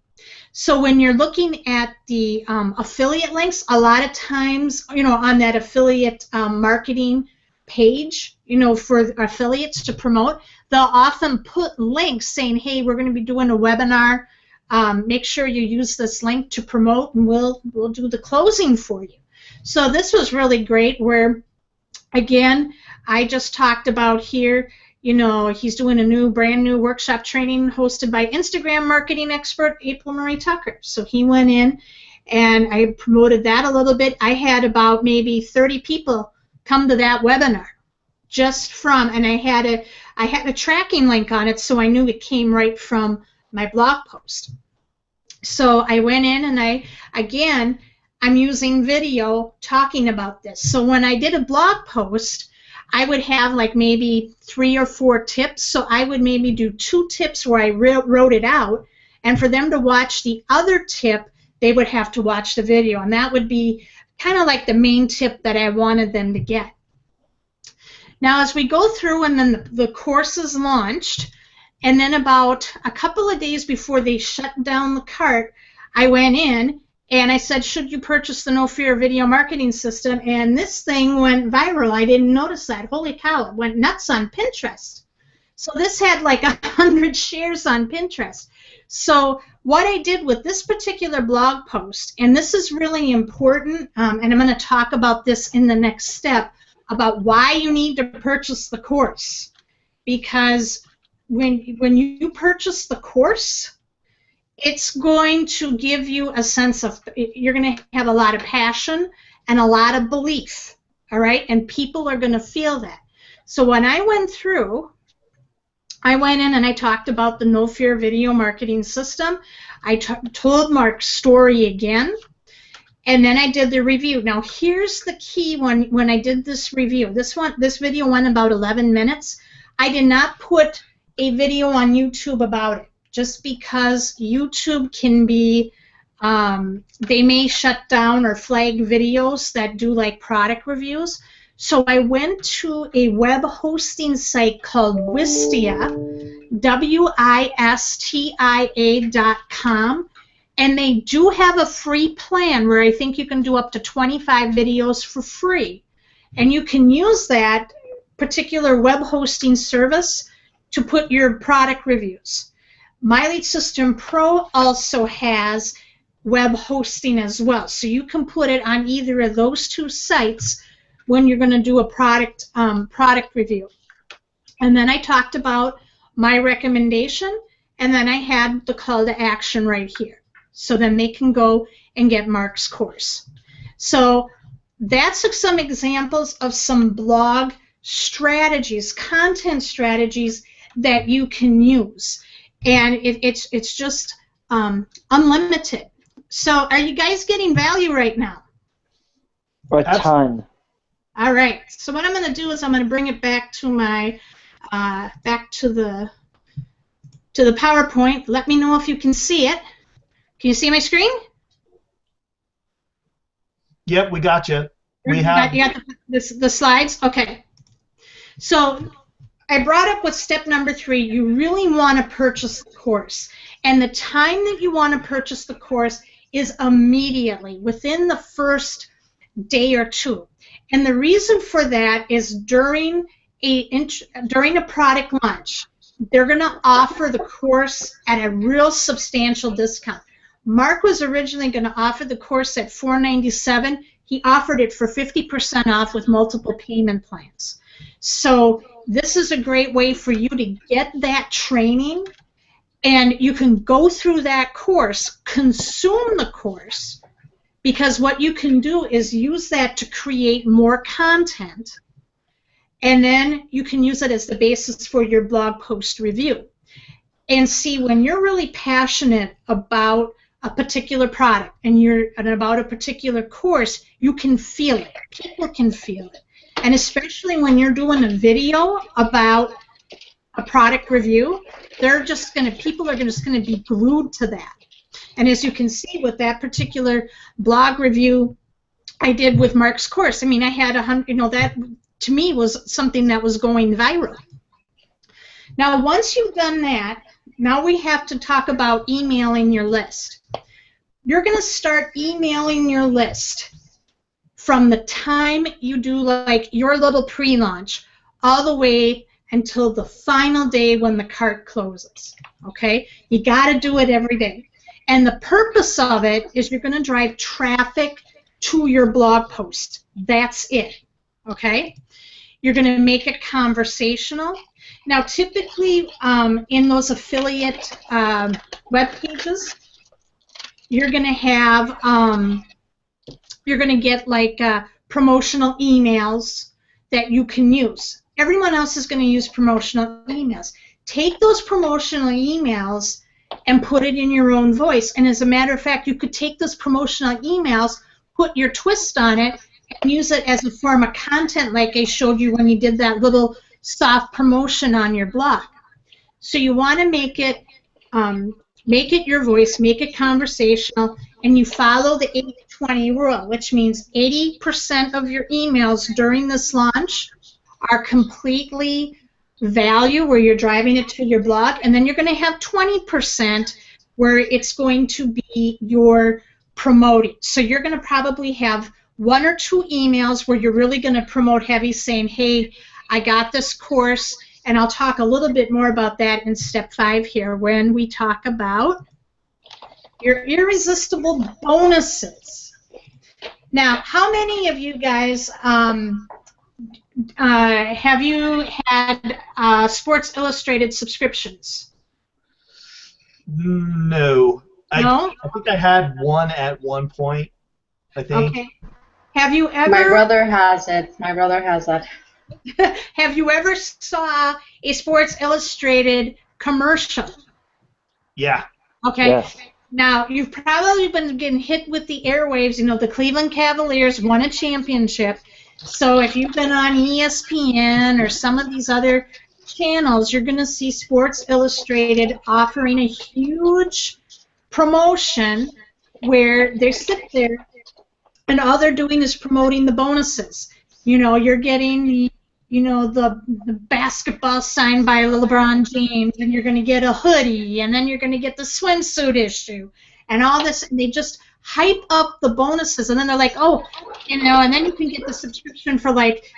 So when you're looking at the affiliate links, a lot of times, on that affiliate marketing page, for affiliates to promote, they'll often put links saying, hey, we're going to be doing a webinar. Make sure you use this link to promote, and we'll do the closing for you. So this was really great where, again, I just talked about here, he's doing a brand new workshop training hosted by Instagram marketing expert April Marie Tucker. So he went in and I promoted that a little bit. I had about maybe 30 people come to that webinar just from, and I had a tracking link on it, so I knew it came right from my blog post. So I went in and I'm using video talking about this. So when I did a blog post, I would have like maybe 3 or 4 tips. So I would maybe do 2 tips where I wrote it out, and for them to watch the other tip, they would have to watch the video, and that would be kind of like the main tip that I wanted them to get. Now as we go through, and then the course is launched, and then about a couple of days before they shut down the cart, I went in and I said, should you purchase the No Fear Video Marketing System? And this thing went viral. I didn't notice that. Holy cow, it went nuts on Pinterest. So this had like 100 shares on Pinterest. So what I did with this particular blog post, and this is really important, and I'm going to talk about this in the next step, about why you need to purchase the course. Because when you purchase the course, it's going to give you a sense of, you're going to have a lot of passion and a lot of belief, all right? And people are going to feel that. So when I went through, I went in and I talked about the No Fear video marketing system. I told Mark's story again, and then I did the review. Now here's the key when I did this review. This video went about 11 minutes. I did not put a video on YouTube about it, just because YouTube can be, they may shut down or flag videos that do like product reviews. So I went to a web hosting site called Wistia, WISTIA.com, and they do have a free plan where I think you can do up to 25 videos for free. And you can use that particular web hosting service to put your product reviews. My Lead System Pro also has web hosting as well, so you can put it on either of those two sites when you're going to do a product review. And then I talked about my recommendation, and then I had the call to action right here. So then they can go and get Mark's course. So that's some examples of some blog strategies, content strategies that you can use. And it's just unlimited. So are you guys getting value right now? A ton. All right. So what I'm going to do is I'm going to bring it back to my back to the PowerPoint. Let me know if you can see it. Can you see my screen? Yep, we got you. You got the slides? Okay. So I brought up with step number 3, you really want to purchase the course. And the time that you want to purchase the course is immediately, within the first day or two. And the reason for that is during a product launch, they're going to offer the course at a real substantial discount. Mark was originally going to offer the course at $497. He offered it for 50% off with multiple payment plans. So this is a great way for you to get that training, and you can go through that course, consume the course, because what you can do is use that to create more content, and then you can use it as the basis for your blog post review. And see, when you're really passionate about a particular product and about a particular course, you can feel it. People can feel it. And especially when you're doing a video about a product review, people are just going to be glued to that. And as you can see with that particular blog review I did with Mark's course, I mean, I had 100, that to me was something that was going viral. Now, once you've done that, now we have to talk about emailing your list. You're going to start emailing your list from the time you do like your little pre-launch all the way until the final day when the cart closes. Okay? You got to do it every day. And the purpose of it is you're going to drive traffic to your blog post. That's it. Okay? You're going to make it conversational. Now, typically in those affiliate web pages, you're going to have, you're going to get like promotional emails that you can use. Everyone else is going to use promotional emails. Take those promotional emails and put it in your own voice. And as a matter of fact, you could take those promotional emails, put your twist on it, and use it as a form of content like I showed you when you did that little soft promotion on your blog. So you want to make it your voice, make it conversational, and you follow the 80-20 rule, which means 80% of your emails during this launch are completely value, where you're driving it to your blog, and then you're going to have 20% where it's going to be your promoting. So you're going to probably have 1 or 2 emails where you're really going to promote heavy, saying, hey, I got this course, and I'll talk a little bit more about that in step 5 here when we talk about your irresistible bonuses. Now, how many of you guys have you had Sports Illustrated subscriptions? No. No? I think I had one at one point, I think. Okay. Have you ever... My brother has it. My brother has that. Have you ever saw a Sports Illustrated commercial? Yeah. Okay. Yes. Now, you've probably been getting hit with the airwaves. You know, the Cleveland Cavaliers won a championship. So if you've been on ESPN or some of these other channels, you're going to see Sports Illustrated offering a huge promotion where they sit there and all they're doing is promoting the bonuses. You know, you're getting the, you know, the basketball signed by LeBron James, and you're going to get a hoodie, and then you're going to get the swimsuit issue, and all this. And they just hype up the bonuses, and then they're like, oh, you know, and then you can get the subscription for like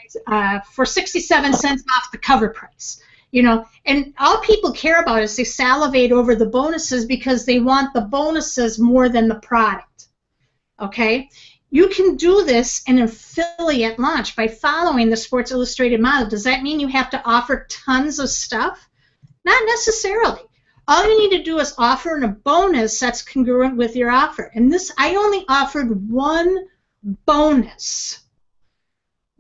for 67 cents off the cover price. You know, and all people care about is they salivate over the bonuses because they want the bonuses more than the product. Okay? You can do this in affiliate launch by following the Sports Illustrated model. Does that mean you have to offer tons of stuff? Not necessarily. All you need to do is offer a bonus that's congruent with your offer. And this, I only offered one bonus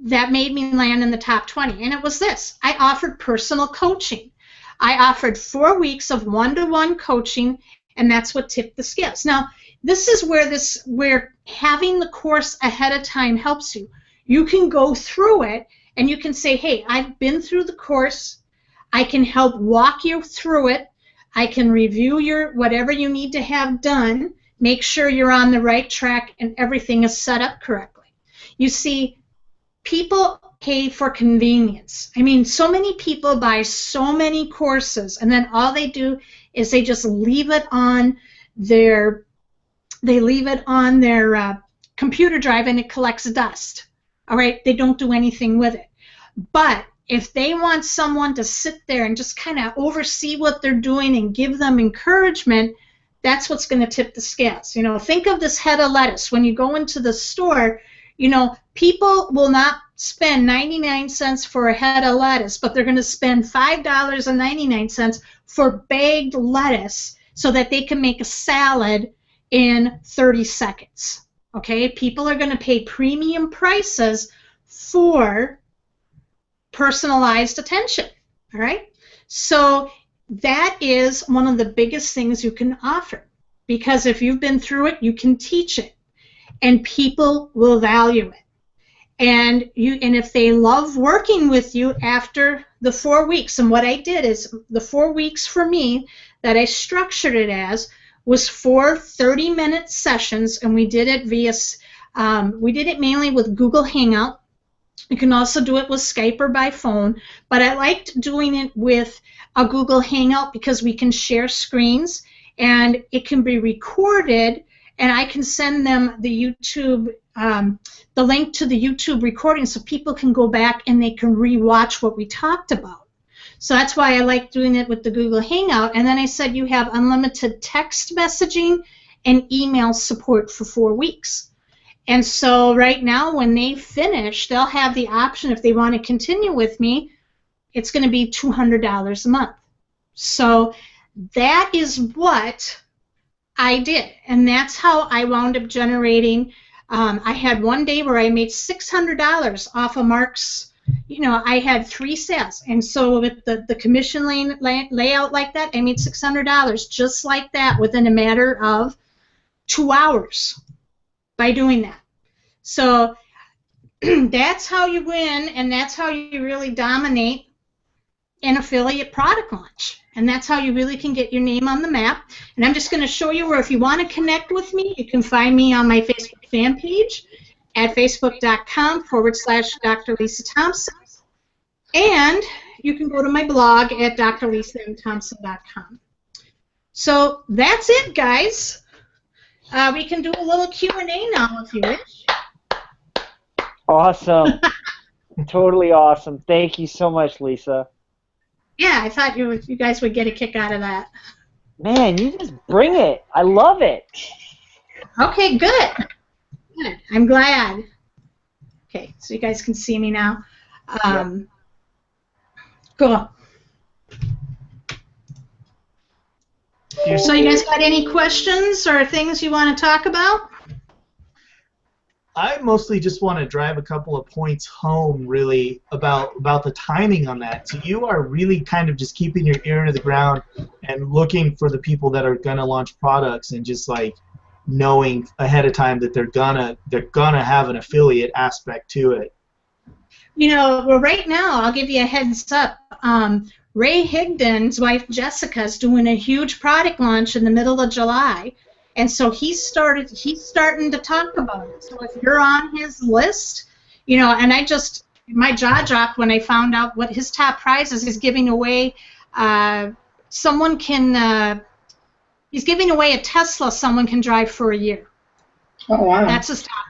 that made me land in the top 20, and it was this. I offered personal coaching. I offered 4 weeks of one-to-one coaching, and that's what tipped the scales. Now, this is where having the course ahead of time helps you. You can go through it, and you can say, hey, I've been through the course. I can help walk you through it. I can review your whatever you need to have done, make sure you're on the right track, and everything is set up correctly. You see, people pay for convenience. I mean, so many people buy so many courses, and then all they do is they just leave it on their computer drive, and it collects dust. All right, they don't do anything with it. But if they want someone to sit there and just kind of oversee what they're doing and give them encouragement, that's what's going to tip the scales. You know, think of this head of lettuce. When you go into the store, you know, people will not spend 99 cents for a head of lettuce, but they're going to spend $5.99 for bagged lettuce so that they can make a salad in 30 seconds. Okay? People are going to pay premium prices for personalized attention. All right? So that is one of the biggest things you can offer, because if you've been through it, you can teach it, and people will value it. And if they love working with you after the 4 weeks, and what I did is the 4 weeks for me that I structured it as was 4 30-minute sessions, and we did it we did it mainly with Google Hangout. You can also do it with Skype or by phone, but I liked doing it with a Google Hangout because we can share screens, and it can be recorded, and I can send them the YouTube, the link to the YouTube recording so people can go back and they can re-watch what we talked about. So that's why I like doing it with the Google Hangout. And then I said you have unlimited text messaging and email support for 4 weeks. And so right now when they finish, they'll have the option, if they want to continue with me, it's going to be $200 a month. So that is what I did, and that's how I wound up generating. I had one day where I made $600 off of Mark's. You know, I had 3 sales, and so with the commission layout like that, I made $600 just like that within a matter of 2 hours by doing that. So that's how you win, and that's how you really dominate an affiliate product launch. And that's how you really can get your name on the map. And I'm just going to show you where, if you want to connect with me, you can find me on my Facebook fan page at facebook.com/Dr. Lisa Thompson. And you can go to my blog at drlisaMthompson.com. So that's it, guys. We can do a little Q&A now if you wish. Awesome. Totally awesome. Thank you so much, Lisa. Yeah, I thought you guys would get a kick out of that. Man, you just bring it. I love it. Okay, good. Good. I'm glad. Okay, so you guys can see me now. Cool. So you guys got any questions or things you want to talk about? I mostly just want to drive a couple of points home, really, about the timing on that. So you are really kind of just keeping your ear to the ground and looking for the people that are gonna launch products, and just like knowing ahead of time that they're gonna have an affiliate aspect to it. You know, well, right now I'll give you a heads up. Ray Higdon's wife Jessica is doing a huge product launch in the middle of July. And so he's starting to talk about it. So if you're on his list, you know, and my jaw dropped when I found out what his top prize is. He's giving away, he's giving away a Tesla someone can drive for a year. Oh, wow. That's his top.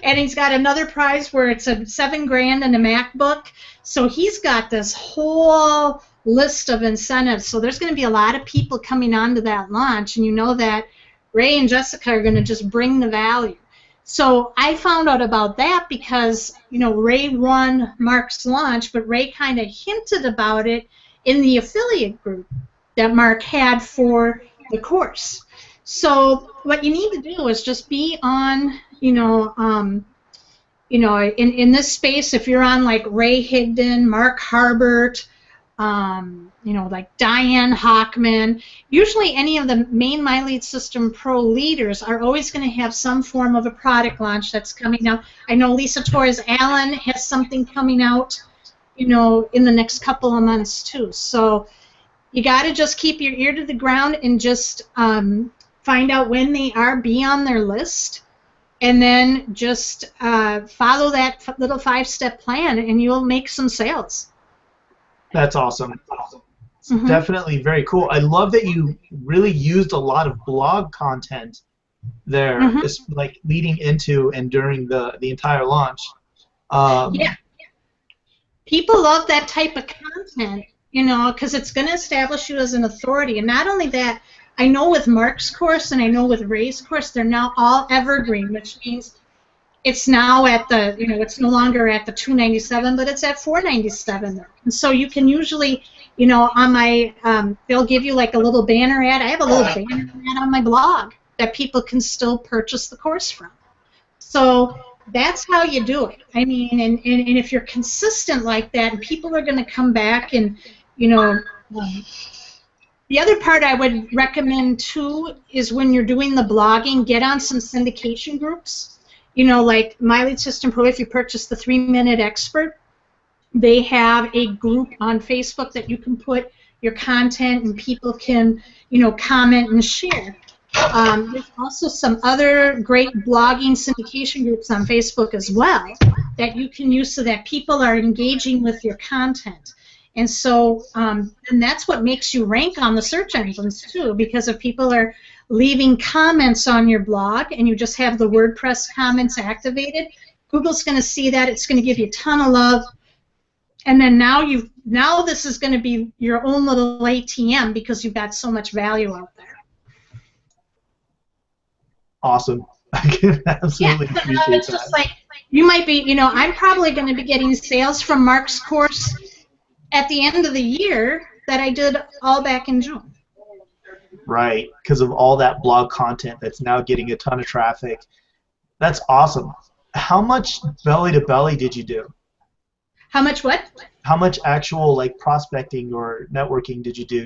And he's got another prize where it's a $7,000 and a MacBook. So he's got this whole list of incentives. So there's going to be a lot of people coming onto that launch, and you know that Ray and Jessica are going to just bring the value. So I found out about that because, you know, Ray won Mark's launch, but Ray kind of hinted about it in the affiliate group that Mark had for the course. So what you need to do is just be on, in this space. If you're on like Ray Higdon, Mark Harbert, like Diane Hockman, usually any of the main My Lead System Pro leaders are always going to have some form of a product launch that's coming out. I know Lisa Torres Allen has something coming out, in the next couple of months too. So you got to just keep your ear to the ground and just find out when they are, be on their list, and then just follow that little 5-step plan, and you'll make some sales. That's awesome. It's definitely very cool. I love that you really used a lot of blog content there, just like leading into and during the entire launch. Yeah. People love that type of content, because it's going to establish you as an authority. And not only that, I know with Mark's course and I know with Ray's course, they're now all evergreen, which means it's now at the, it's no longer at the $297, but it's at $497. And so you can usually, on my, they'll give you like a little banner ad. I have a little banner ad on my blog that people can still purchase the course from. So that's how you do it. I mean, and if you're consistent like that, and people are going to come back, and, the other part I would recommend too is when you're doing the blogging, get on some syndication groups. Like My Lead System Pro, if you purchase the 3-Minute Expert, they have a group on Facebook that you can put your content and people can, comment and share. There's also some other great blogging syndication groups on Facebook as well that you can use so that people are engaging with your content. And so, and that's what makes you rank on the search engines too, because if people are leaving comments on your blog and you just have the WordPress comments activated, Google's going to see that. It's going to give you a ton of love. And then now this is going to be your own little ATM because you've got so much value out there. Awesome. I can absolutely appreciate that. It's just like, you might be, I'm probably going to be getting sales from Mark's course at the end of the year that I did all back in June. Right, because of all that blog content that's now getting a ton of traffic. That's awesome. How much belly-to-belly did you do? How much what? How much actual like prospecting or networking did you do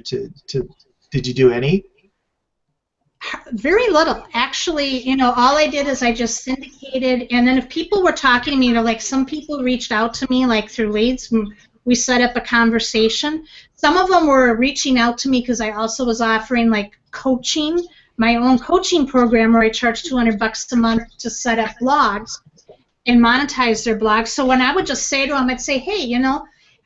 did you do any? Very little. Actually, all I did is I just syndicated, and then if people were talking to me, like some people reached out to me like through leads, we set up a conversation. Some of them were reaching out to me because I also was offering like coaching, my own coaching program where I charge $200 a month to set up blogs and monetize their blogs. So when I would just say to them, I'd say, hey,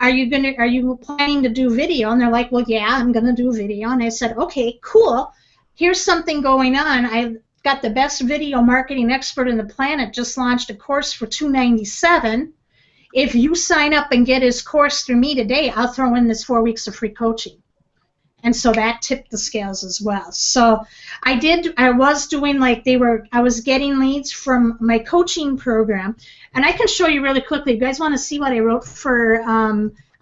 are you planning to do video? And they're like, well, yeah, I'm going to do video. And I said, okay, cool. Here's something going on. I've got the best video marketing expert in the planet, just launched a course for $297. If you sign up and get his course through me today, I'll throw in this 4 weeks of free coaching. And so that tipped the scales as well. So I was doing I was getting leads from my coaching program. And I can show you really quickly. You guys want to see what I wrote for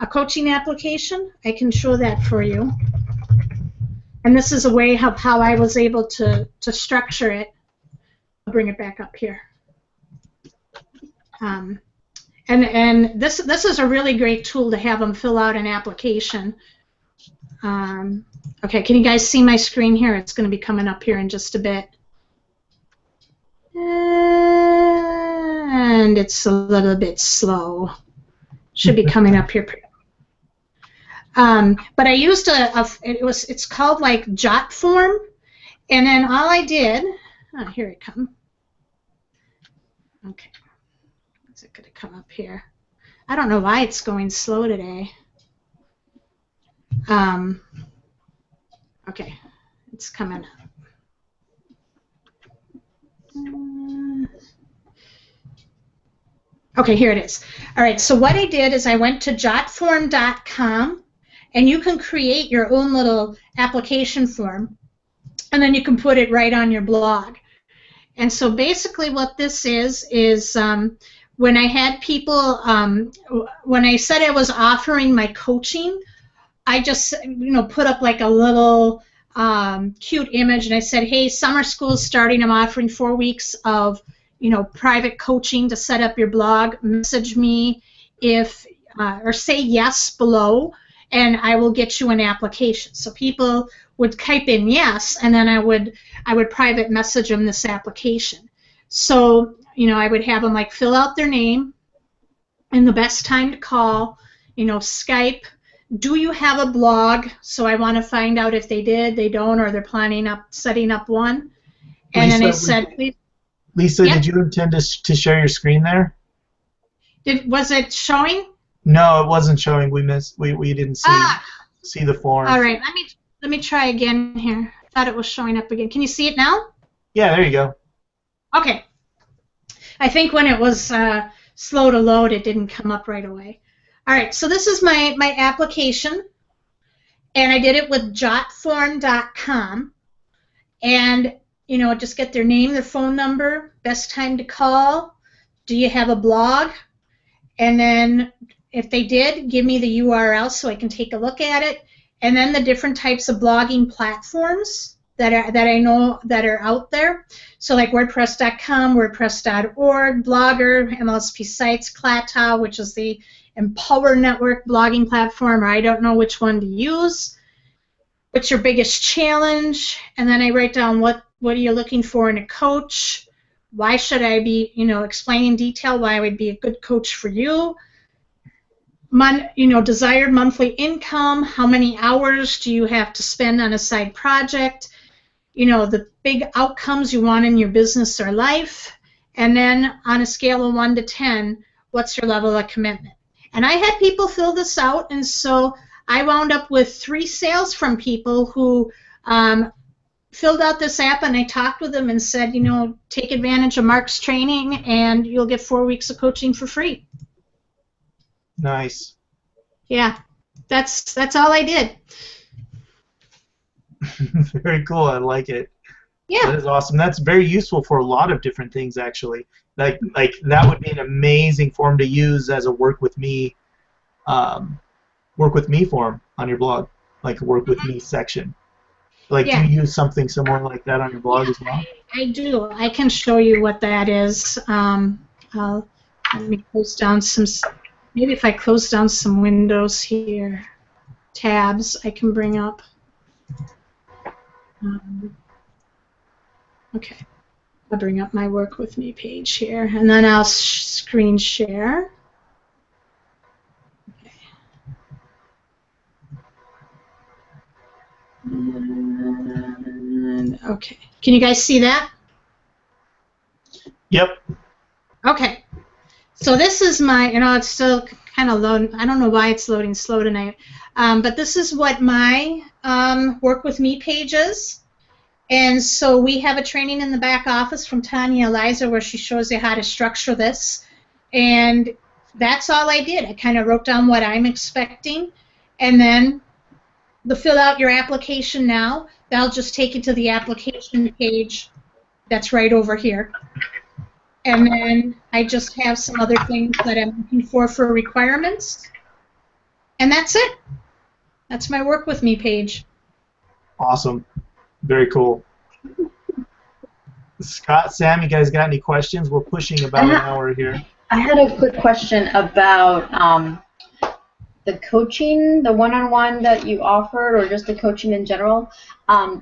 a coaching application? I can show that for you. And this is a way of how I was able to structure it. I'll bring it back up here. And this is a really great tool to have them fill out an application. Okay, can you guys see my screen here? It's going to be coming up here in just a bit. And it's a little bit slow. Should be coming up here. But I used it's called like Jot Form, and then all I did, oh, here it comes. Okay, is it going to come up here? I don't know why it's going slow today. Okay, it's coming up. Okay, here it is. All right, so what I did is I went to jotform.com, and you can create your own little application form, and then you can put it right on your blog. And so basically what this is when I had people, when I said I was offering my coaching, I just put up like a little cute image, and I said, hey, summer school is starting. I'm offering 4 weeks of private coaching to set up your blog. Message me or say yes below, and I will get you an application. So people would type in yes, and then I would private message them this application. So I would have them like fill out their name and the best time to call, Skype. Do you have a blog? So I want to find out if they did, they don't, or they're planning setting up one. And Lisa, then I said, please. Lisa, Yep. Did you intend to share your screen there? Was it showing? No, it wasn't showing. We didn't see the form. All right, let me try again here. I thought it was showing up again. Can you see it now? Yeah, there you go. Okay. I think when it was slow to load, it didn't come up right away. All right, so this is my application, and I did it with jotform.com, and just get their name, their phone number, best time to call, do you have a blog, and then if they did, give me the URL so I can take a look at it, and then the different types of blogging platforms that I know that are out there. So like WordPress.com, WordPress.org, Blogger, MLSP Sites, Clatow, which is the Empower Network blogging platform, or I don't know which one to use. What's your biggest challenge? And then I write down what are you looking for in a coach? Why should I be, explaining in detail why I would be a good coach for you? Desired monthly income, how many hours do you have to spend on a side project? The big outcomes you want in your business or life. And then on a scale of 1 to 10, what's your level of commitment? And I had people fill this out, and so I wound up with 3 sales from people who filled out this app, and I talked with them and said, take advantage of Mark's training, and you'll get 4 weeks of coaching for free. Nice. Yeah, that's all I did. Very cool. I like it. Yeah. That is awesome. That's very useful for a lot of different things, actually. Like that would be an amazing form to use as a work with me form on your blog, like a work with me section. Like, yeah. Do you use something similar like that on your blog as well? I do. I can show you what that is. Let me close down some. Maybe if I close down some windows here, tabs I can bring up. Okay. I'll bring up my work with me page here, and then I'll screen share. Okay. Okay. Can you guys see that? Yep. Okay. So this is my, it's still kind of loading. I don't know why it's loading slow tonight. But this is what my work with me page is. And so we have a training in the back office from Tanya Eliza where she shows you how to structure this. And that's all I did. I kind of wrote down what I'm expecting. And then fill out your application now. That'll just take you to the application page that's right over here. And then I just have some other things that I'm looking for requirements. And that's it. That's my work with me page. Awesome. Very cool. Scott, Sam, you guys got any questions? We're pushing about an hour here. I had a quick question about the coaching, the one-on-one that you offered, or just the coaching in general.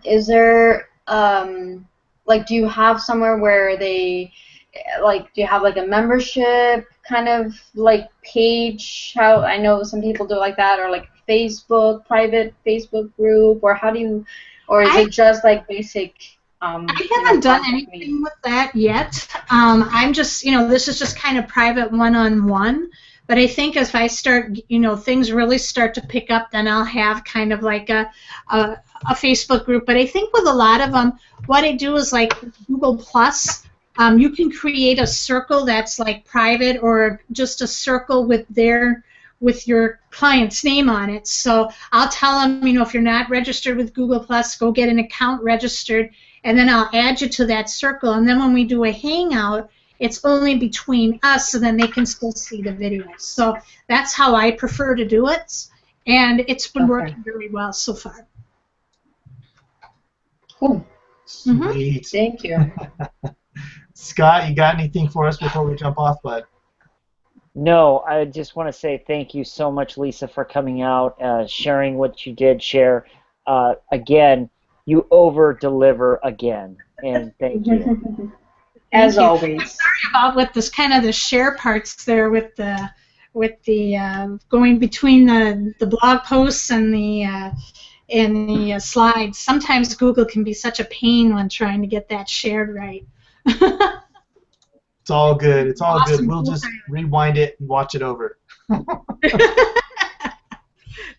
Is there, like, do you have somewhere where they, like, do you have like a membership kind of like page? How, I know some people do like that, or like Facebook, private Facebook group, or how do you, or is it just like basic? I haven't done anything with that yet. I'm just, this is just kind of private one-on-one. But I think if I start, things really start to pick up, then I'll have kind of like a Facebook group. But I think with a lot of them, what I do is like Google Plus. You can create a circle that's like private, or just a circle with your client's name on it. So I'll tell them, if you're not registered with Google Plus, go get an account registered, and then I'll add you to that circle. And then when we do a hangout, it's only between us, so then they can still see the videos. So that's how I prefer to do it, and it's been working very well so far. Cool. Sweet. Thank you. Scott, you got anything for us before we jump off, bud? No, I just want to say thank you so much, Lisa, for coming out, sharing what you did share. Again, you over-deliver again, and thank you. As always. I'm sorry about with this kind of the share parts there with the going between the blog posts and the slides. Sometimes Google can be such a pain when trying to get that shared right. It's all good. It's all Awesome. good. We'll just rewind it and watch it over. But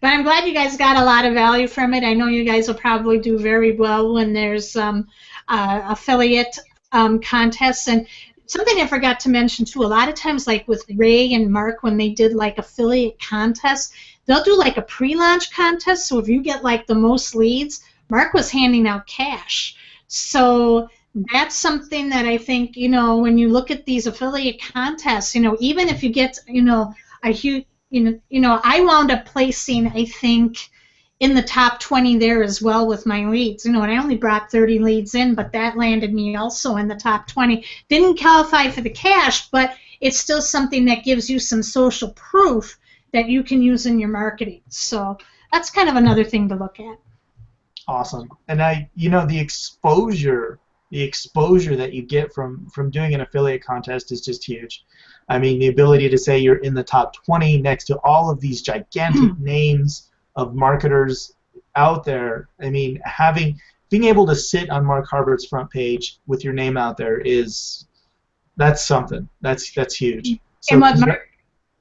I'm glad you guys got a lot of value from it. I know you guys will probably do very well when there's affiliate contests. And something I forgot to mention too, a lot of times like with Ray and Mark, when they did like affiliate contests, they'll do like a pre-launch contest. So if you get like the most leads, Mark was handing out cash. So that's something that I think, when you look at these affiliate contests, even if you get, a huge, I wound up placing, I think, in the top 20 there as well with my leads. And I only brought 30 leads in, but that landed me also in the top 20. Didn't qualify for the cash, but it's still something that gives you some social proof that you can use in your marketing. So that's kind of another thing to look at. Awesome. And the exposure that you get from doing an affiliate contest is just huge. I mean, the ability to say you're in the top 20 next to all of these gigantic names of marketers out there. I mean, being able to sit on Mark Harbert's front page with your name out there that's something. That's huge. So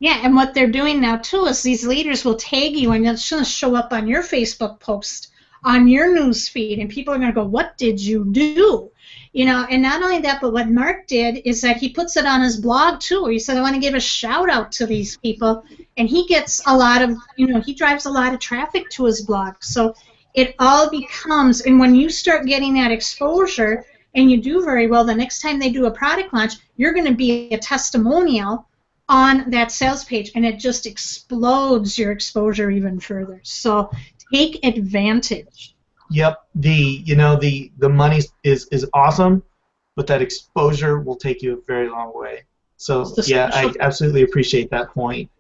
and what they're doing now too is these leaders will tag you, and it's going to show up on your Facebook post, on your news feed, and people are going to go, "What did you do?" And not only that, but what Mark did is that he puts it on his blog too. He said, "I want to give a shout out to these people," and he gets a lot of, he drives a lot of traffic to his blog. So it all becomes, and when you start getting that exposure and you do very well, the next time they do a product launch, you're going to be a testimonial on that sales page, and it just explodes your exposure even further. So take advantage. Yep, the money is awesome, but that exposure will take you a very long way. So yeah, I absolutely appreciate that point.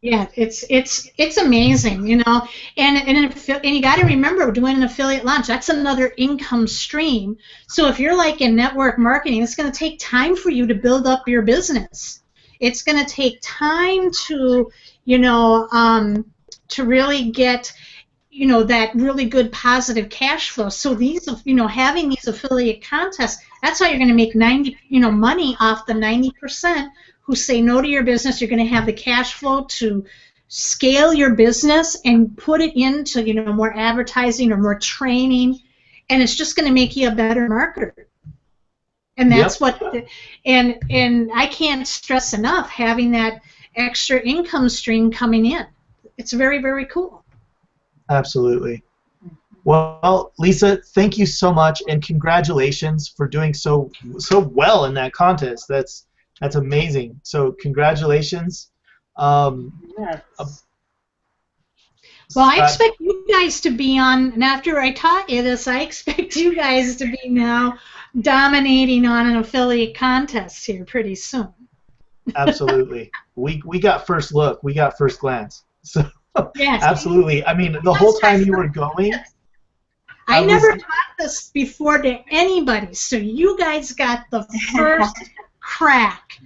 Yeah, it's amazing, and you got to remember, doing an affiliate launch, that's another income stream. So if you're like in network marketing, it's going to take time for you to build up your business. It's going to take time to to really get that really good positive cash flow. So these, having these affiliate contests, that's how you're going to make money off the 90% who say no to your business. You're going to have the cash flow to scale your business and put it into more advertising or more training, and it's just going to make you a better marketer. And that's and I can't stress enough having that extra income stream coming in. It's very, very cool. Absolutely. Well, Lisa, thank you so much, and congratulations for doing so well in that contest. That's amazing. So congratulations. Yes. Well, I expect you guys to be on, and after I taught you this, I expect you guys to be now dominating on an affiliate contest here pretty soon. Absolutely. We got first look. We got first glance. So yes. Absolutely. I mean, the whole time you were going. I never taught this before to anybody, so you guys got the first crack.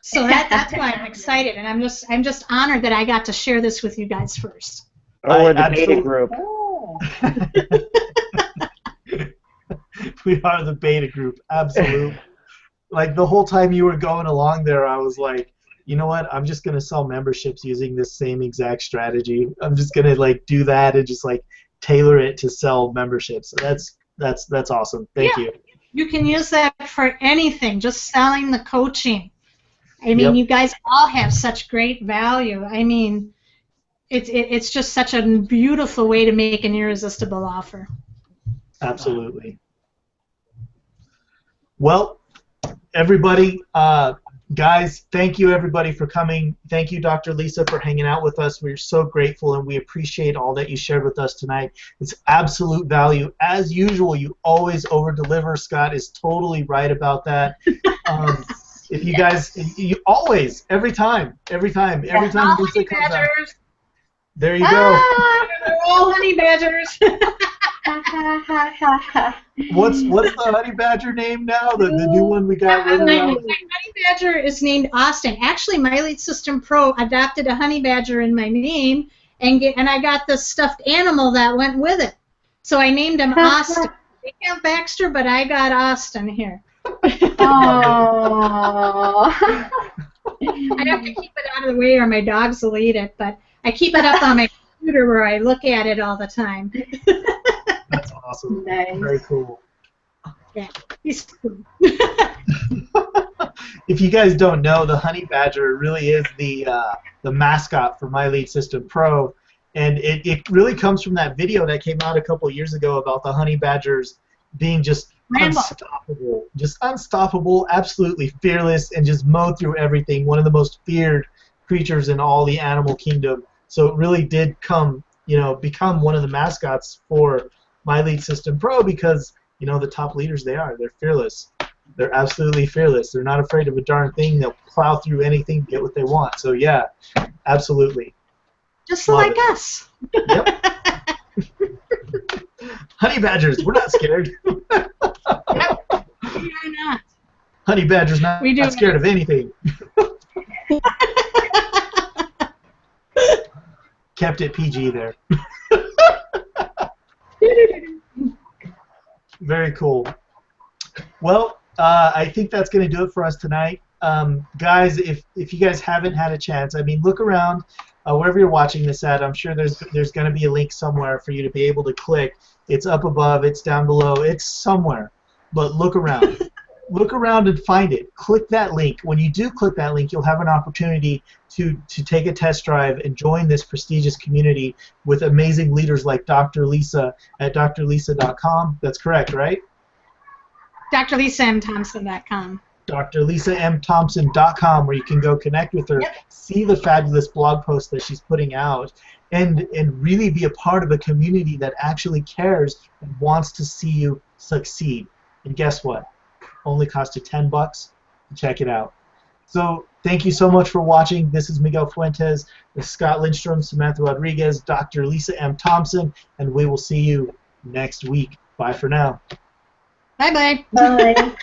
So that's why I'm excited, and I'm just honored that I got to share this with you guys first. Oh, we're the beta group. Oh. We are the beta group, absolutely. Like the whole time you were going along there, I was like, you know what? I'm just gonna sell memberships using this same exact strategy. I'm just gonna like do that and just like tailor it to sell memberships. So that's awesome. Thank you. You can use that for anything, just selling the coaching. I mean, you guys all have such great value. I mean, it's just such a beautiful way to make an irresistible offer. Absolutely. Well, everybody, guys, thank you everybody for coming. Thank you, Dr. Lisa, for hanging out with us. We're so grateful, and we appreciate all that you shared with us tonight. It's absolute value. As usual, you always over-deliver. Scott is totally right about that. If you guys, you always, every time Lisa comes on. There you go. They're all honey badgers. What's the honey badger name now? The new one we got. My honey badger is named Austin. Actually, my Elite System Pro adopted a honey badger in my name, and I got the stuffed animal that went with it. So I named him Austin. They have Baxter, but I got Austin here. Oh. I have to keep it out of the way or my dogs will eat it, but I keep it up on my computer where I look at it all the time. That's awesome. Nice. Very cool. Yeah, he's cool. If you guys don't know, the honey badger really is the mascot for My Lead System Pro, and it really comes from that video that came out a couple years ago about the honey badgers being just unstoppable, absolutely fearless, and just mow through everything. One of the most feared creatures in all the animal kingdom. So it really did become one of the mascots for My Lead System Pro because the top leaders they're fearless. They're absolutely fearless. They're not afraid of a darn thing. They'll plow through anything to get what they want. So yeah, absolutely. Just like us. Yep. Honey badgers, we're not scared. We are not. Honey badgers not scared of anything. Kept it PG there. Very cool. Well, I think that's going to do it for us tonight. Guys, if you guys haven't had a chance, I mean, look around wherever you're watching this at. I'm sure there's going to be a link somewhere for you to be able to click. It's up above. It's down below. It's somewhere. But look around. Look around and find it. Click that link. When you do click that link, you'll have an opportunity to take a test drive and join this prestigious community with amazing leaders like Dr. Lisa at drlisa.com. That's correct, right? drlisamthompson.com. drlisamthompson.com, where you can go connect with her, see the fabulous blog posts that she's putting out, and really be a part of a community that actually cares and wants to see you succeed. And guess what? Only cost you $10 to check it out. So thank you so much for watching. This is Miguel Fuentes, Scott Lindstrom, Samantha Rodriguez, Dr. Lisa M. Thompson, and we will see you next week. Bye for now. Bye-bye. Bye.